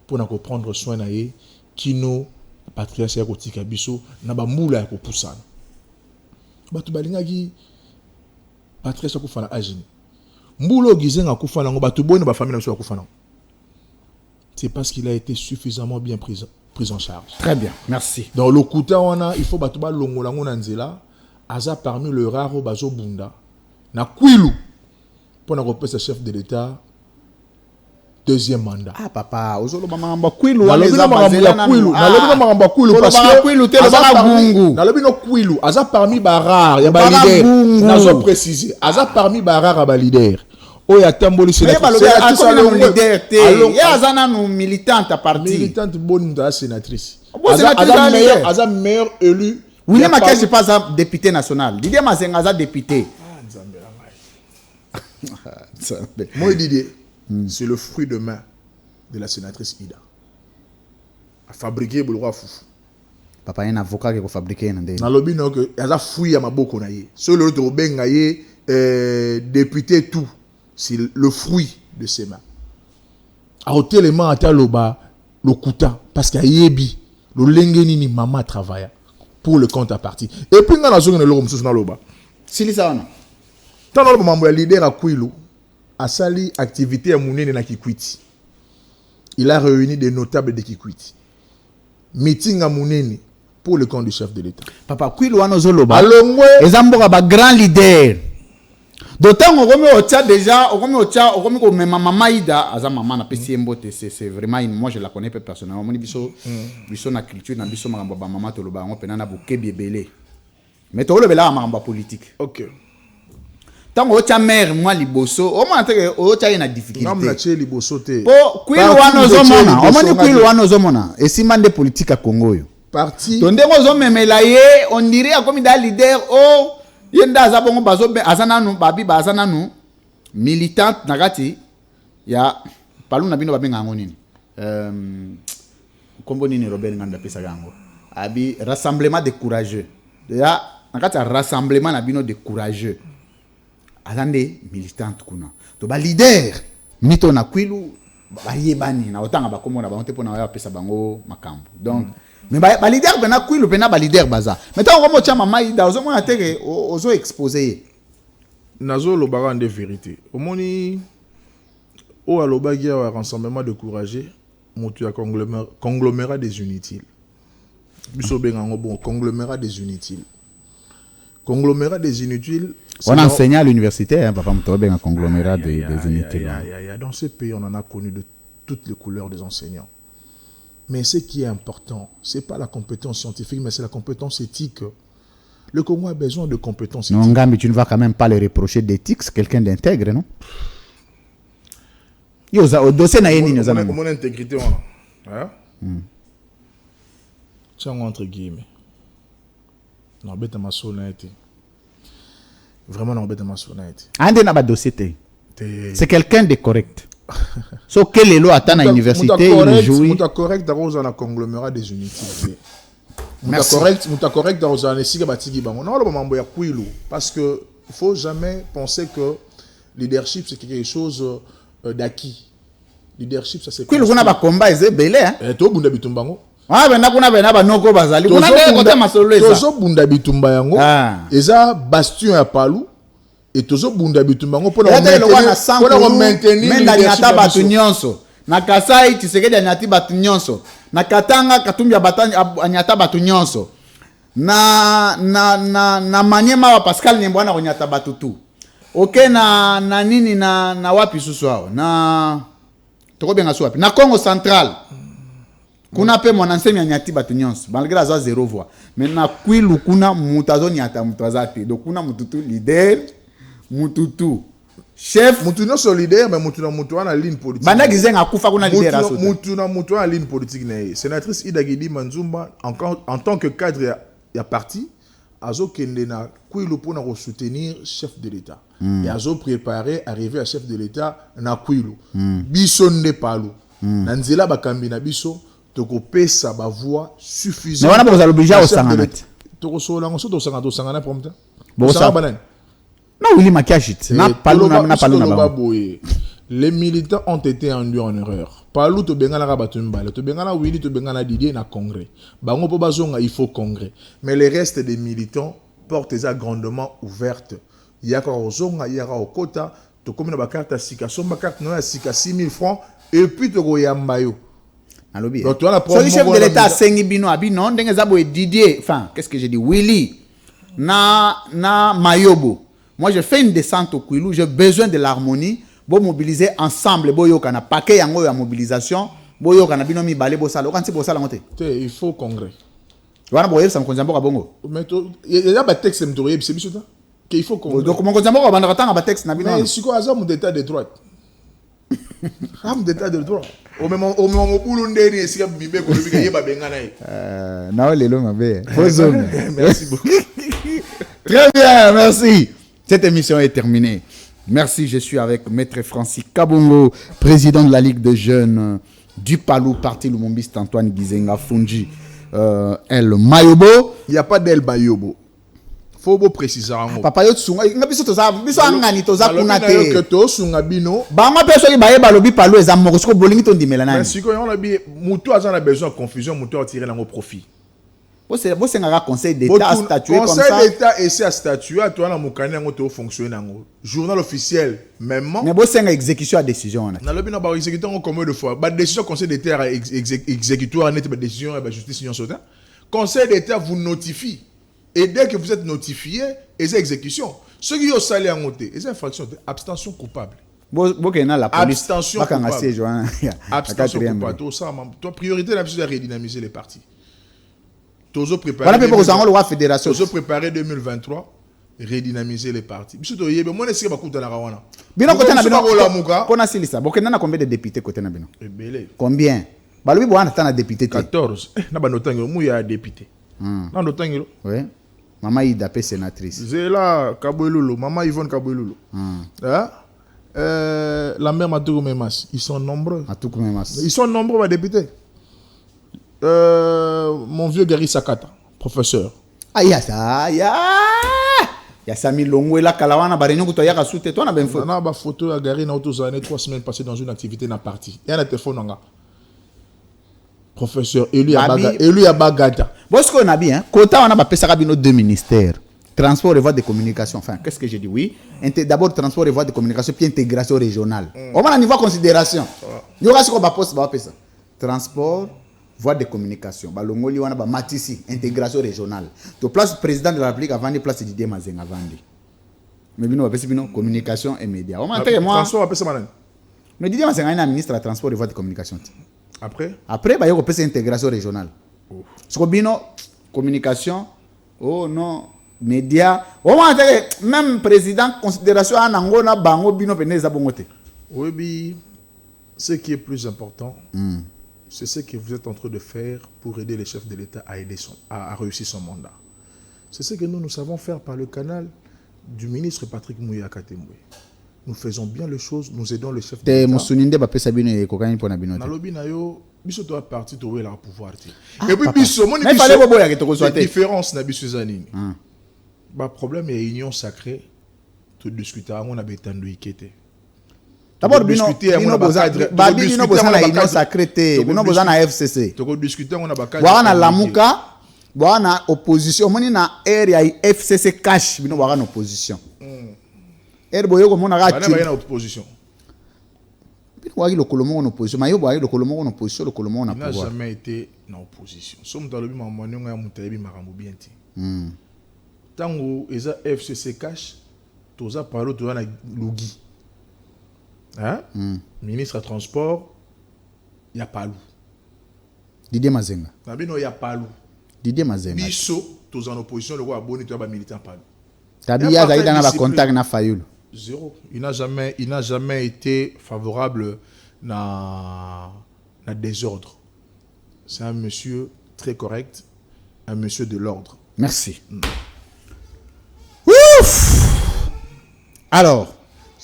pour na prendre soin na ye kino patriarche ya kotika biso na ba mbula ya kopusana. Batu balingaki patriarche ko fana agini. Mbulo Gizenga kufa nango batu boy na ba famille na biso kufa nango. C'est parce qu'il a été suffisamment bien pris en charge. Très bien, merci. Dans le Kouta, il faut battre le longolango nanzela. Aza parmi le rare bazo bunda. Na Kwilu. Pour na ce chef de l'État. Deuxième mandat. Ah papa, ozolo bamamba Kwilu. Na lobi na maramba Kwilu parce que Kwilu te bana gungu. Na lobi no Kwilu. Aza parmi barar ya ba leader. Nazo préciser. Aza parmi barar ya ba leader. Oya tamboli sénatrice. Azana no militante à parti. Militante bonne de la sénatrice. Aza meilleur élu. William Akashi c'est pas un député national. Didier Mazenga aza député. Moi Didier. c'est le fruit de main de la sénatrice Ida. A fabriqué le roi Foufou. Papa, il y a un avocat qui a fabriqué un Dans le but, il y a un fruit à ma boko. Sur le député tout, c'est le fruit de ses mains. A ôté les mains à Taloba, le kouta, parce qu'il y a yebi, le lengeni ni maman travaille pour le compte à partie. Et puis, dans la zone de l'homme, c'est dans l'oba. Si ça on a. Tant que le leader à Kouilou a sali activité à Mounene na Kikwiti. Il a réuni des notables de Kikwiti. Meeting à Mounene pour le compte du chef de l'État. Papa, Kouilou a nos oloba. Alors, les Amboura ba grand leader. D'autant on remet au Tchad déjà, on remet au Tchad, on remet au même maman Ida, Aza maman na PC Mbote, c'est vraiment moi je la connais personnellement. Moi biso na culture na biso maramba ba maman toloba on pena na bouquet biebele. Mais to le bela maramba politique. OK. Tant au Tchad mère moi liboso, au moins au Tchad na difficulté. Non na tché liboso te. Po Kouilou wana zomona, au moins Kouilou wana zomona. Et si mande politique à Congo yo. Parti. Tonde ngo zomemela ye, on dirait comme da leader oh yenda azabongo bazo azananu babi bazananu militante nakati ya palu na bino babenga ngo nini kombo nini Robert nganda pesa gango abi rassemblement de courageux ya nakati rassemblement na bino de courageux azande militante kuna to ba leader mito na Kwilu bayebani na otanga bakombo na bango te pona ya pesa bango makambo donc mais ba leader bena Kwilu bena ba leader baza mais tant comme chama maïda ozo mona teke ozo exposer nazo lo baga de vérité omoni o alobagi a rassemblement de courageux motu ya conglomérat des inutiles biso benga ngo bon conglomérat des inutiles on enseigne à l'université hein, papa moto benga conglomérat des inutiles dans ce pays on en a connu de toutes les couleurs des enseignants. Mais ce qui est important, ce n'est pas la compétence scientifique, mais c'est la compétence éthique. Le Congo a besoin de compétences éthiques. Non, Ngambi, tu ne vas quand même pas le reprocher d'éthique, c'est quelqu'un d'intègre, non? Au dossier, mon intégrité, hein? Tiens, entre guillemets. Non, bête ma sonneté. Vraiment, non, bête ma sonneté. Ande na ba dossier. C'est quelqu'un de correct. So quel est l'eau à l'université il joue muta correct dans un conglomérat des unités. Muta correct dans un esiga batiki bango. Non le mambo ya Kwilu parce que il faut jamais penser que leadership c'est quelque chose d'acquis. Leadership ça c'est Kwilu kuna ba combat eze belé hein. To bunda bitumbango. Ah ben na kuna ba noko bazali. Kuna de côté masoleza. Tozo bunda bitumba yango. Eza bastion ya Palu. Et tozo bunda bitumbango pour maintenir menda nyata batu nyonso na Kasai Tshisekedi nyati batu nyonso na Katanga Katumbi nyata batu nyonso na Maniema wa Pascal Nyembwana nyata batu tu OK na nini na wapi susu hao na toko benga so wapi na Congo Central kuna pe mon enseigne nyati batu nyonso malgré ça zéro voix mais na Kwilu kuna mutazo nyata mutazati donc kuna mututu leader Mututu chef Mutuno solidaire mais Mutuna Mutuana ligne politique. Banda gizenga kufa kuna leader aso. Mutuna Mutuana ligne politique né. Sénatrice Ida Guidi Manzumba en tant que cadre ya parti azo kende na Kwilu pour na soutenir chef de l'État. Et azo préparer arriver à chef de l'État na Kwilu. Biso nde palu. Na nzela bakambi na biso toko pesa ba voix suffisante. Mais wana boza l'obligé au sangana. Toko sola ngoso to sangana prompte. Bon ça banane. Non, il m'a caché. Les militants ont été induits en erreur. Palou to bengana rabatumbale, to bengana Willy, to bengana Didier na congrès. Bango po bazonga il faut congrès. Mais les restes des militants portent ça grandement ouverte. Il y a encore zonga, il y a au quota, to comme na carte à sika, son carte na sika 6 000 francs et puis to go yambayo. Alobi. Donc toi la première chef de l'état sengi bino abino ndenge zabo Didier, enfin, qu'est-ce que j'ai dit Willy na Mayobo. Moi, je fais une descente au Kwilu, j'ai besoin de l'harmonie. Bo mobiliser ensemble, bo yo kana paquet yango ya mobilisation, bo yo kana binomi balé bo sala. Okanti bo sala ngote. Il faut congrès. Wana bo yebsa mkonzambo ka bongo. Mais il y a ba texte mtoriye c'est biso ta. Que il faut congrès. Donc mkonzambo ka banda katanga ba texte na bino. Mais siko azam d'état de droite. Am d'état de droite. Au même boulou ndeni esika bibe ko bika yeba bengana yi. Na lelo mabe. Merci beaucoup. Très bien, merci. Cette émission est terminée. Merci, je suis avec Maître Francis Kabongo, président de la Ligue des jeunes du Palou, parti Lumumbiste Antoine Gizenga Fungi, El Mayobo. Il n'y a pas d'El Mayobo. Faut vous préciser. Papa yo tsunga, ngabiso toza, biso angani toza kunate. Que to sunga bino. Ba ma peso ki baye balobi Palou eza moko bolingi to ndimela nani. Mais si on a bien muto a besoin de confusion, muto a tiré dans profit. Vous c'est un conseil d'État à statuer comme ça. Conseil d'État essaie à statuer à toi na mukani ngo to fonctionner ngo. Journal officiel même. Mais vous c'est une exécution à décision na. Na lobi na ba exécuteur combien de fois. Ba décision conseil d'État exécutoire net ba décision ba justice union sautin. Conseil d'État vous notifie et dès que vous êtes notifié, et c'est exécution. Ceux qui ont salé en côté, et c'est infraction abstention coupable. La police, abstention coupable. Abstention coupable. Toi priorité la de redynamiser les partis. Toujours préparer. Voilà fédération. Toujours préparer 2023, redynamiser les partis. Biso to yebe moi nesi ba kuta na rawana. Bino côté na bino. Kona silisa. Bokena na combien de députés côté na bino? Combien? Balobi bo ana député 14. Na ba notango mu ya député. Na notango. Oui. Maman Ida P sénatrice. Zela Kabouelolo, maman Yvonne Kabouelolo. La mère Matoukou Memas, ils sont nombreux. Matoukou Memas. Ils sont nombreux, les députés. Mon vieux Gary Sakata, professeur. Ah, il y a ça, il y a Sami Longo et la Kalawana, Barino, tu as souté, toi, on a bien fait. On a une photo à Gary, dans 3 semaines passées dans une activité dans la partie. Il y a un téléphone, professeur Eli Abagata. Bon, ce qu'on a bien, quand on a passé à nos 2 ministères, transport et voies de communication. Enfin, qu'est-ce que j'ai dit? Oui. D'abord, transport et voies de communication, puis intégration régionale. On va à niveau considération. Il y aura ce qu'on va passer ça. Transport, voies de communication. Balongoli, on a Matissi, intégration régionale. Tu place président de la République avant de placer Didier Mazenga Vandi. Mais bien, on va passer communication et médias. On m'a dit, moi. Transport, on va passer maintenant. Mais Didier Mazenga est ministre de transport et voies de communication. Après, il y a une intégration régionale. Ce que bino communication, oh non, médias, même président considération en angona bango bino peneza bongote. Oui, ce qui est plus important, c'est ce que vous êtes en train de faire pour aider les chefs de l'État à réussir son mandat. C'est ce que nous savons faire par le canal du ministre Patrick Mouya Katemwe. Nous faisons bien les choses, nous aidons le chef de l'État. Biso doit partir trouver leur pouvoir. Et puis biso mon différence na biso zanini. Ba problème est union sacrée. Tout discuter on a betandu ikete. D'abord bino boza na union sacrée, bino boza na FCC. To discuter on a ba cadre. Wana lamuka, wana opposition, moni na area FCC cash bino wana opposition. Boyo ko mona ga na opposition. Il n'a jamais été en opposition. Somme dans le Tango eza FCC cash, toza parlo toza na Lugi. Hein? Ministre de transport, il y a pas lou. Didier Mazenga. Nabino il y a pas lou. Didier Mazenga. Biso toza en opposition le roi abonné to ba militant pas lou. Tabi ya zaida na ba contact na Fayulu. Zéro. Il n'a jamais été favorable à désordre. C'est un monsieur très correct, un monsieur de l'ordre. Merci. Ouf! Alors,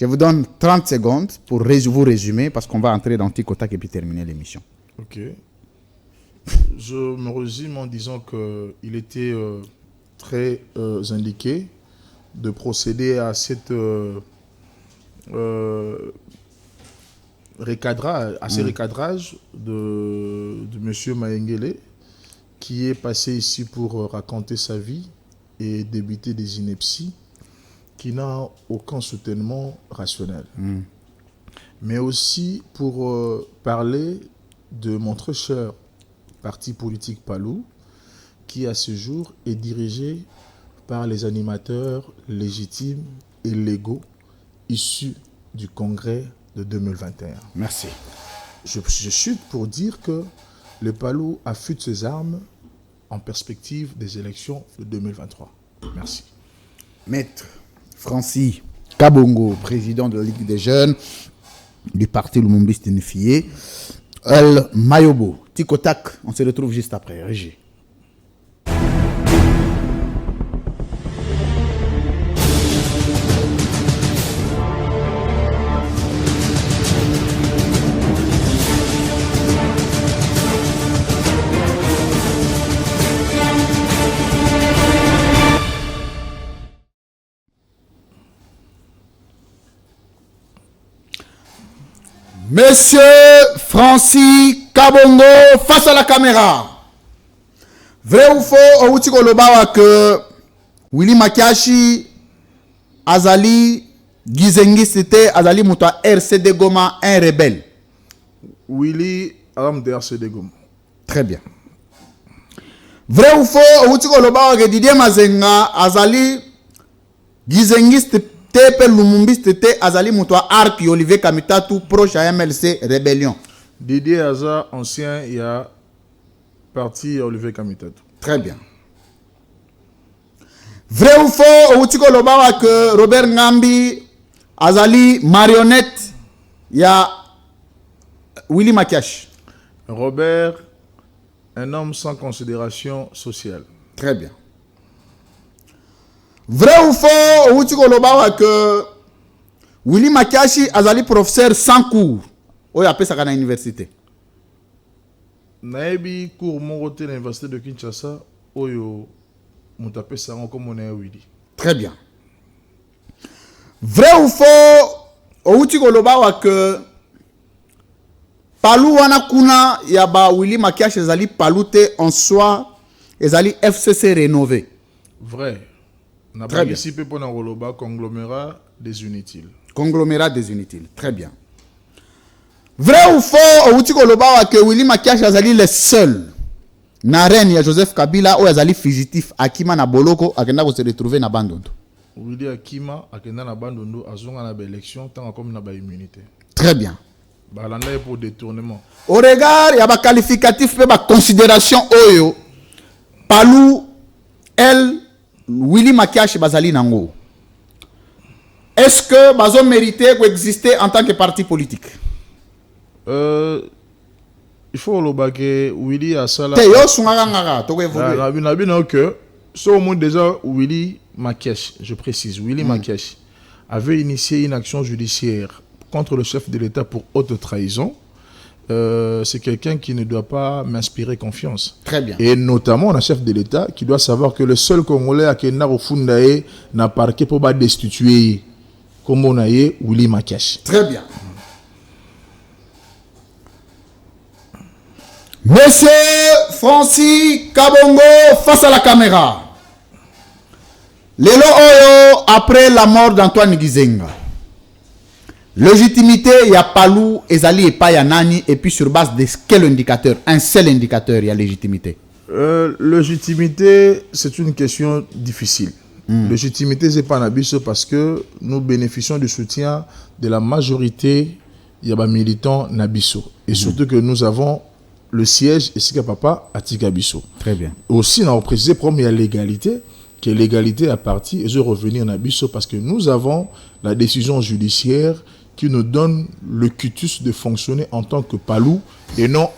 je vous donne 30 secondes pour vous résumer parce qu'on va entrer dans Ticotac et puis terminer l'émission. Ok. Je me résume en disant qu'il était très indiqué de procéder à cette recadrage de M. Mayengele qui est passé ici pour raconter sa vie et débiter des inepties qui n'a aucun soutènement rationnel. Mais aussi pour parler de mon très cher parti politique Palou qui à ce jour est dirigé par les animateurs légitimes et légaux issus du congrès de 2021. Merci. Je chute pour dire que le Palou affûte ses armes en perspective des élections de 2023. Merci. Maître Francis Kabongo, président de la Ligue des jeunes du parti Lumumbiste unifié. El Mayobo, Ticotac, on se retrouve juste après. Régie. Monsieur Francis Kabongo face à la caméra. Vrai ou faux, au Tiko Lobawa que Willy Makiashi, Azali, Gizengi, c'était Azali Mouta RCD Goma, un rebelle. Willy Aram de RCD Goma. Très bien. Vrai ou faux, au Tiko Lobawa que Didier Mazenga, Azali, Gizengi, c'était Lumumbi, c'était Azali Mouta Arc, Olivier Kamitatu, proche à MLC Rébellion. Didier Aza, ancien, il y a parti Olivier Kamitatu. Très bien. Vrai ou faux, au Tiko Lobawa que Robert Ngambi, Azali, marionnette, il y a Willy Makiashi. Robert, un homme sans considération sociale. Très bien. Vrai ou faux, au Tiko Lobawa que Willy Makiashi, Azali, professeur sans cours, où il appelle ça à l'université. Naebi cours mon côté l'université de Kinshasa, Oyo, Moutapé Saron comme on est Willy. Très bien. Vrai ou faux, au Tiko Lobawa que Palou Wanakuna, Yaba Willy Makiashi, Azali, Paloute en soi, Azali FCC rénové. Vrai. On a Très bien. participé pour un conglomérat des inutiles. Conglomérat des inutiles. Très bien. Vrai ou faux, au Tiko Lobawa que Willy Makiashi Azali le seul. Na reine ya Joseph Kabila ou Azali fugitif Akima na Boloko akenda ko se retrouver na Bandundu. Willy Akima akenda na Bandundu azonga na ba élection tant comme na ba immunité. Très bien. Ba landa pour détournement. Au regard ya ba qualificatif pe ba considération oyo Palou elle Willy Makiashi Bazali nango. Est-ce que bazo mérité d'exister en tant que parti politique? Il faut le Willy a ça là. Te yo sungaka ngaka to ko évoluer. Na bien que so au moins déjà Willy Makiashi, je précise, Willy Makiashi avait initié une action judiciaire contre le chef de l'État pour haute trahison. C'est quelqu'un qui ne doit pas m'inspirer confiance. Très bien. Et notamment un chef de l'État qui doit savoir que le seul Congolais à qui n'a parqué pour pas destituer comme on a eu Willy Makiashi. Très bien. Monsieur Francis Kabongo face à la caméra. Lelo Oyo, après la mort d'Antoine Gizenga. Légitimité, il y a Palou, Ezali et Payanani, et puis sur base de quel indicateur? Un seul indicateur, il y a légitimité. Légitimité, c'est une question difficile. Légitimité, c'est pas un abysse parce que nous bénéficions du soutien de la majorité des militants Nabiso. Et surtout que nous avons le siège Esika Papa à Tikabiso. Très bien. Aussi, on a précisé pour il y a l'égalité, que l'égalité a parti et je revenir Nabiso parce que nous avons la décision judiciaire qui nous donne le cutus de fonctionner en tant que Palou et non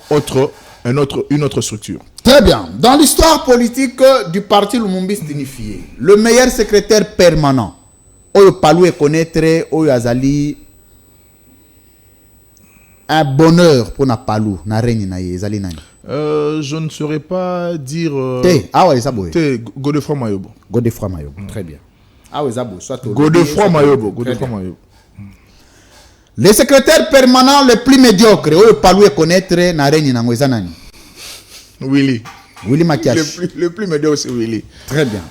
une autre structure. Très bien. Dans l'histoire politique du parti Lumumbiste unifié, le meilleur secrétaire permanent, Oyo Palou est connaître, Oyo Azali, un bonheur pour na Palou, na règne na Azali nani. Je ne saurais pas dire. Ah ouais, ça boue. Godefroy Mayobo. Godefroy Mayobo, très bien. Ah ouais, ça boue. Godefroy Mayobo. Godefroy Mayobo. Le secrétaire permanent le plus médiocre, Oyo Palou est connaître, na règne na Nani. Willy. Willy Makiashi. Le plus médiocre, c'est Willy. Très bien.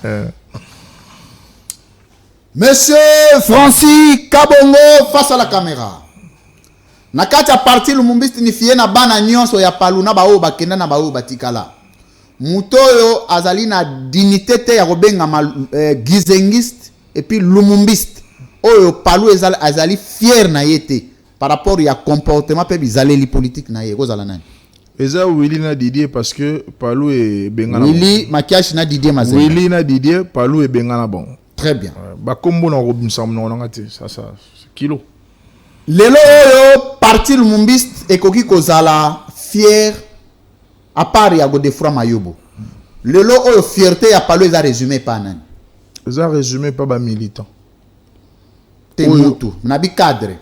Monsieur Francis Kabongo face à la caméra. Nakati a parti Lumumbiste unifié na bana nyonso ya Palou na bao bakenda na bao batikala. Mutoyo azali na dignité te ya kobenga gizengiste et puis Lumumbiste. Oyo Palou azali fier na yete par rapport ya comportement pe bizaleli politique na ye kozala nani. Eza Willy na Didier parce que Palou est bengana. Willy Makiashi na Didier Mazenga. Willy na Didier, Palou est bengana bon. Très bien. Ba kombo na Robinson na ngati ça kilo. Lelo oyo parti Lumumbiste ekoki kozala fier à part ya Godefroy Mayobo. Lelo oyo fierté ya Palou eza résumé pa nani. Eza résumé pa ba militant. Te mutu na bi cadre.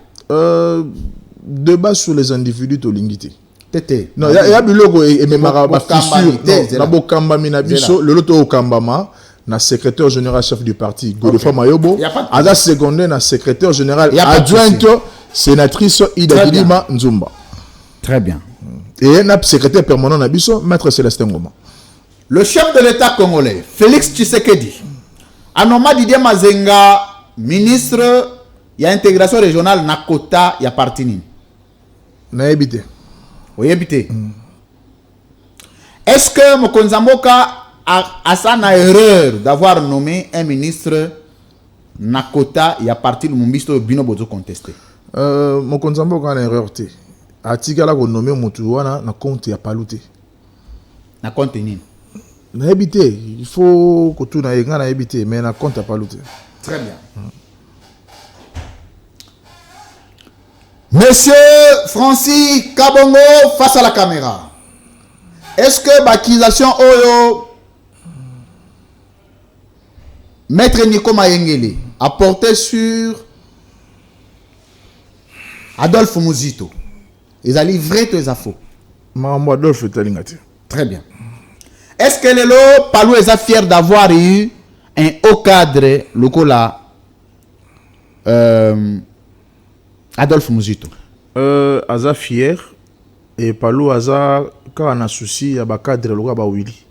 Débat sur les individus tolingité. Tete. Non, il y a biloko et même ba fissure. Na bokamba mina biso, le loto okambama. Na secrétaire général chef du parti Godefroy Mayobo, Ada secondaire na secrétaire général adjoint sénatrice Ida Très Dilima Nzumba. Très bien. Et notre secrétaire permanent Nabiso, Maître Célestin Ngoma. Le chef de l'État congolais, Félix Tshisekedi, Anoma Didier Mazenga, ministre, il y a intégration régionale, Nakota, il y a parti nini. Na habité. Oui, habité. Est-ce que Mokonzamboka a ça une erreur d'avoir nommé un ministre Nakota, il y a parti le Mumbisto Bino Bozo contesté? Mokonzamboka a une erreur. Atigala ko nommé Moutouana na compte ya palouté. Na compte nini? Na habité. Il faut que tout na habité, mais na compte ya palouté. Très bien. Monsieur Francis Kabongo face à la caméra. Est-ce que l'accusation Oyo Maître Nico Mayengele a porté sur Adolphe Muzito? Ils allaient vrai ou ils faux? Mambo Adolphe Talingati. Très bien. Est-ce que Lelo Palou est fier d'avoir eu un haut cadre local Adolphe Muzito? Aza fier et Palou Aza quand on a souci à cadre le gars Willy,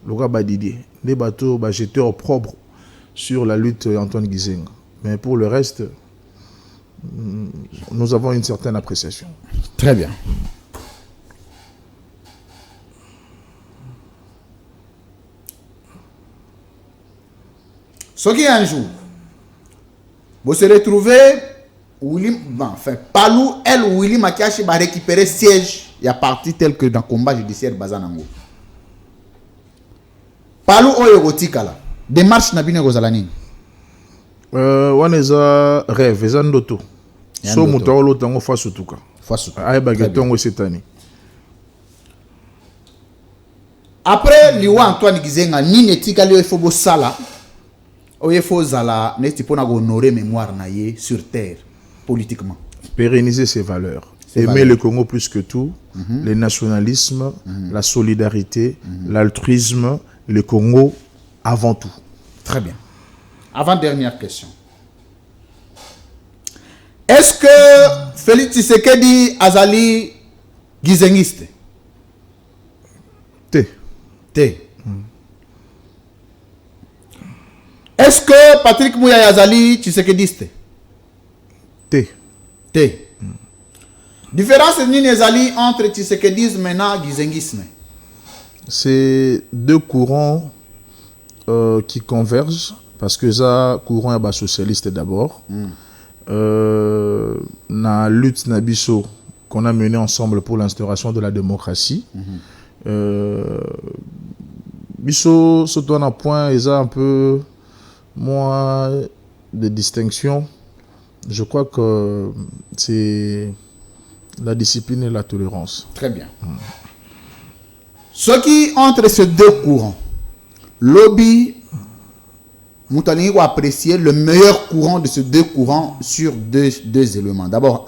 le gars Didier, les bateaux jetés au propre sur la lutte Antoine Gizenga. Mais pour le reste, nous avons une certaine appréciation. Très bien. Ce qui un jour, vous se retrouvez, Palou, elle, Willy Makiachi va récupérer siège. Il y a parti tel que dans le combat judiciaire Bazanango. Palou Oyogotikala. Démarche Nabine Gozalani. Waneza rêve, Zandoto. So Moutawolo Tango Fasutuka. Fasutuka. Aïe Baguetongo cette année. Après, Liwa Antoine Gizenga, ni netika leo fobo sala. Oye fo zala neti pona honorer mémoire naie sur terre politiquement. Pérenniser ses valeurs. Aimer le Congo plus que tout, le nationalisme, la solidarité, l'altruisme, le Congo avant tout. Très bien. Avant-dernière question. Est-ce que Félix Tshisekedi Azali Gizengiste? T. Est-ce que Patrick Mouya Azali Tshisekediste? T. Différence nini ezali entre Tshisekedisme et Gizengisme? C'est deux courants qui convergent parce que ça courant est socialiste d'abord. La lutte Nabiso qu'on a menée ensemble pour l'instauration de la démocratie. Biso surtout un point ils a un peu moins de distinction. Je crois que c'est la discipline et la tolérance. Très bien. Ce qui entre ces deux courants, lobby, Moutani va apprécier le meilleur courant de ces deux courants sur deux éléments. D'abord,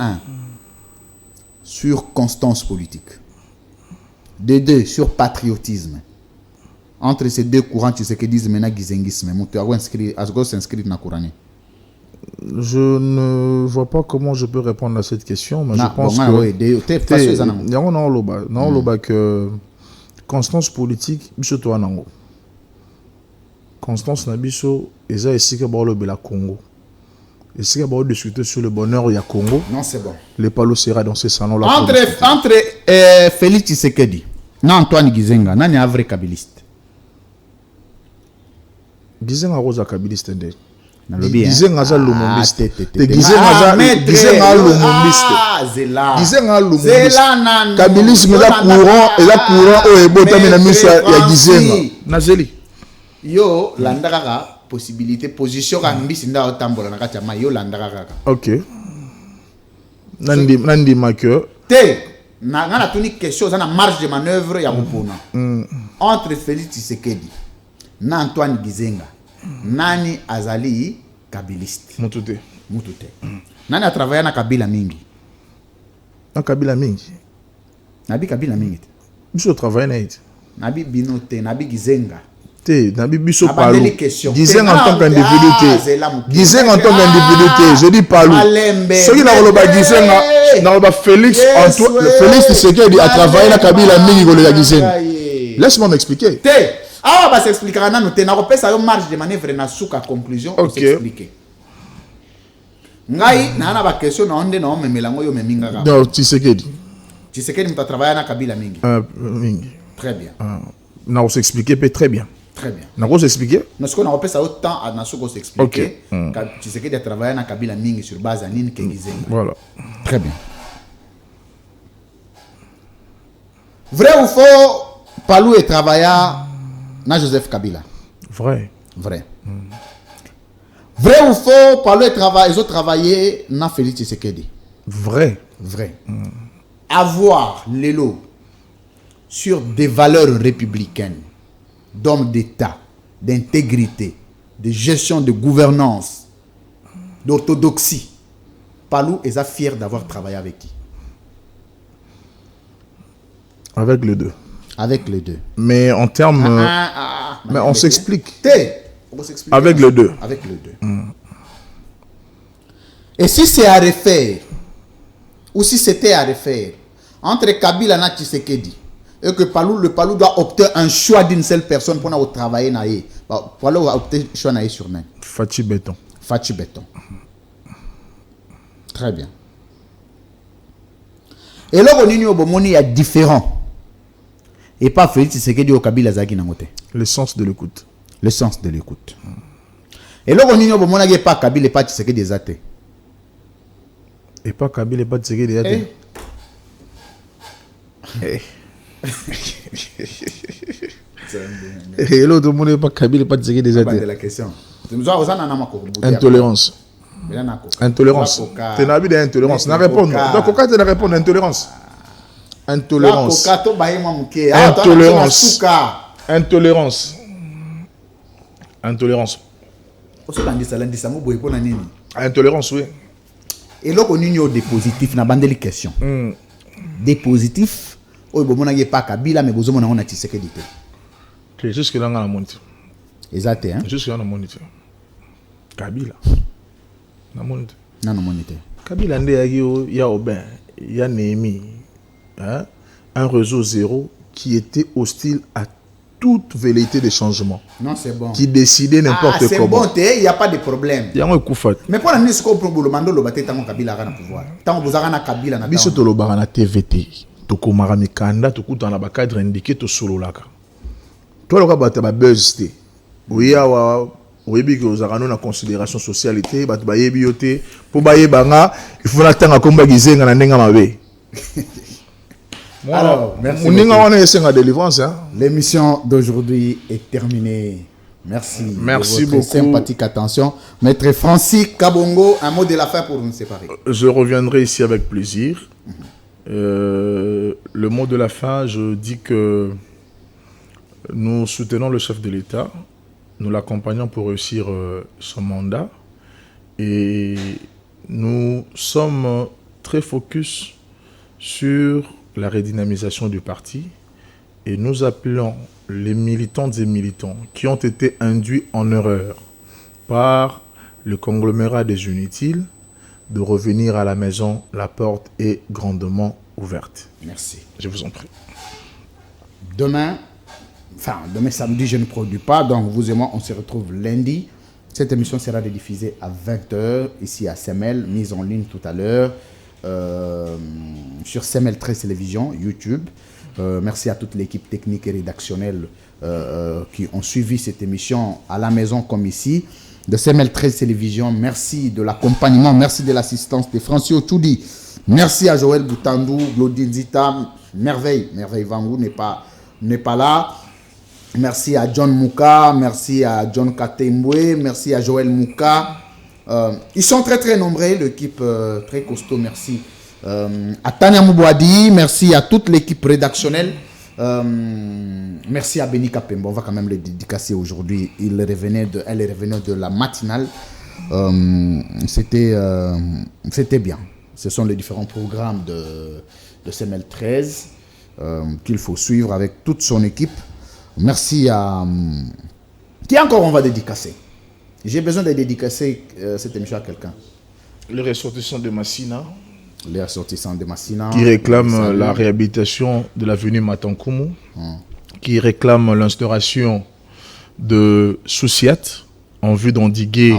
sur constance politique. Deux, sur patriotisme. Entre ces deux courants, tu sais que disent maintenant Gizengisme. S'inscrit dans le Coran. Je ne vois pas comment je peux répondre à cette question, mais je pense que constance politique, constance nabiso, et ça ici que la Congo. Et si on discuter sur le bonheur du Congo, non c'est bon. Le palo sera dans ce salon là. Entre Félix Tshisekedi, Antoine Gizenga, nani un vrai kabiliste? Gizenga roza kabiliste ndé. Gizenga za lumombiste. Gizenga lumombiste. Gizenga lumombiste. Kabilisme la courant et la courant au ebota mena miso ya Gizenga. Nazeli. Yo landaka possibilité position ka mbisi nda otambola na kati ya mayo landaka kaka. OK. Nandi makyo. Te na tuni question na marge de manœuvre ya mopona. Entre Félix Tshisekedi na Antoine Gizenga. Nani azali kabiliste? Mutute. Nani a travaillé na Kabila mingi? Na Kabila mingi. Nabi Kabila mingi. Monsieur travaille na it. Nabi Binote, Nabi Gizenga. Nabibiso Ah, Palou. bandeli question. Disons en tant qu'individu. c'est là, mon Disons en tant Ah, qu'individu. Je dis Palou. Malembe, Ceux qui n'ont pas dit ça, Félix Yes, Antoine, ouais. Félix Tshisekedi a travaillé la Kabila mingi ko le Gisenga. Aïe. Laisse-moi m'expliquer. Te. Ah, bah s'expliquera nanu te na kopesa yo marge de manœuvre na suka conclusion Ok. s'expliquer. Ngai na ba question na onde na omemelango yo meminga ka. Non, Tshisekedi. Tshisekedi mta travailler na Kabila mingi. Mingi. Très bien. Na on s'expliquer peut très bien. Très bien. Na on s'expliquer. Nous ce qu'on a repéré ça autant à Nasuko s'expliquer. Ok. Tshisekedi a travaillé na Kabila mingi sur base anine ke Gizenga. Voilà. Très bien. Vrai ou faux, Palou est travailleur na Joseph Kabila. Vrai. Vrai. Vrai ou faux, Palou est travaillé, ils ont travaillé na Félix Tshisekedi. Vrai. Vrai. Avoir l'élo sur des valeurs républicaines, d'hommes d'État, d'intégrité, de gestion de gouvernance, d'orthodoxie. Palou est fier d'avoir travaillé avec qui? Avec les deux. Avec les deux. Mais en termes. Mais on s'explique. Avec les deux. Avec les deux. Et si c'est à refaire, ou si c'était à refaire, entre Kabila et Tshisekedi, et que le Palou doit opter un choix d'une seule personne pour travailler, Palou va opter un choix sur main. Fachi Béton. Fachi Béton. Très bien. Et là, on est différent. Et pas Félix Tshisekedi au Kabila Zaki Nangote. Le sens de l'écoute. Le sens de l'écoute. Et là, on est pas Kabila et pas Tshisekedi Zate. Et pas Kabila et pas Tshisekedi Zate. Et l'autre monde n'est pas Kabila et pas Tshisekedi Zate. C'est la question. Intolérance. Intolérance. Tu n'as pas d'intolérance. Tu n'as répondu. Donc, pourquoi tu n'as répondu intolérance? Intolérance. Intolérance. Intolérance. Intolérance. Intolérance, oui. Et là, on a des positifs. On a des questions. Des positifs. On n'a pas Kabila, mais on a Tshisekedi. Jusque là, on a monté. Exact. Jusque là, on a monté. Kabila. Non, non, monité. Kabila, il y a Aubin, il y a Néhémie. Hein? Un réseau zéro qui était hostile à toute velléité de changement. Non, c'est bon. Qui décidait n'importe comment. C'est bon, il n'y a pas de problème. Il y a un coup fait. Mais pour la ministre, on peut le mando le battre tant Kabila a pouvoir. Tant vous avez Kabila na. Biso to lo barana TVT. To komara mikanda to kuta na ba cadre indiqué to solo laka. To lo ka bata ba buzz té. Oui awa oyebi que aux arano na considération socialité bat ba yebi yote po ba yebanga il faut na tanga komba gizenga na ndenga mabe. Alors, merci. L'émission d'aujourd'hui est terminée. Merci. Merci de votre beaucoup. Sympathique attention. Maître Francis Kabongo, un mot de la fin pour nous séparer. Je reviendrai ici avec plaisir. Le mot de la fin, je dis que nous soutenons le chef de l'État. Nous l'accompagnons pour réussir son mandat. Et nous sommes très focus sur la redynamisation du parti et nous appelons les militantes et militants qui ont été induits en erreur par le conglomérat des inutiles de revenir à la maison. La porte est grandement ouverte. Merci. Je vous en prie. Demain samedi, je ne produis pas, donc vous et moi, on se retrouve lundi. Cette émission sera diffusée à 20h ici à Semel, mise en ligne tout à l'heure. Sur CML 13 Télévision, YouTube. Merci à toute l'équipe technique et rédactionnelle qui ont suivi cette émission à la maison comme ici. De CML 13 Télévision, merci de l'accompagnement, merci de l'assistance de Francio Toudi. Merci à Joël Boutandou, Glodine Zita, Merveille Vangou n'est pas là. Merci à John Mouka, merci à John Katembwe, merci à Joël Mouka. Ils sont très très nombreux, l'équipe très costaud, merci à Tania Moubouadi, merci à toute l'équipe rédactionnelle, merci à Beni Kapembo, on va quand même le dédicacer aujourd'hui, elle revenait de la matinale, c'était bien, ce sont les différents programmes de CML 13 qu'il faut suivre avec toute son équipe. Merci à... Qui encore on va dédicacer? J'ai besoin de dédicacer cette émission à quelqu'un. Les ressortissants de Massina. Les ressortissants de Massina. Qui réclament la réhabilitation de l'avenue Matankumu. Qui réclament l'instauration de Soussiat en vue d'endiguer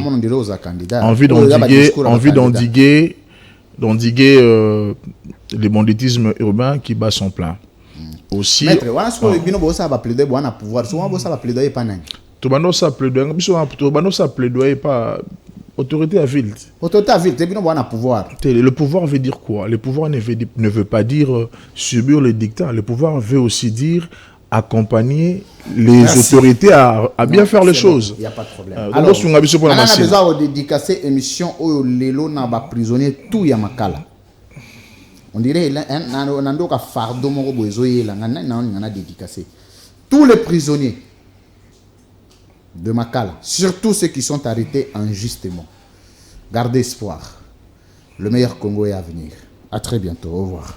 les banditismes urbains qui bat son plein. Aussi, Maître, ça plaidoyer pas autorité à ville. Le pouvoir veut dire quoi? Le pouvoir ne veut pas dire subir les dictats. Le pouvoir veut aussi dire accompagner les autorités à bien faire les choses. Il n'y a pas de problème. Alors, on a besoin de dédicacer l'émission où les prisonniers tout Yamakala. On dirait tous les prisonniers de Makala, surtout ceux qui sont arrêtés injustement. Gardez espoir. Le meilleur Congo est à venir. À très bientôt. Au revoir.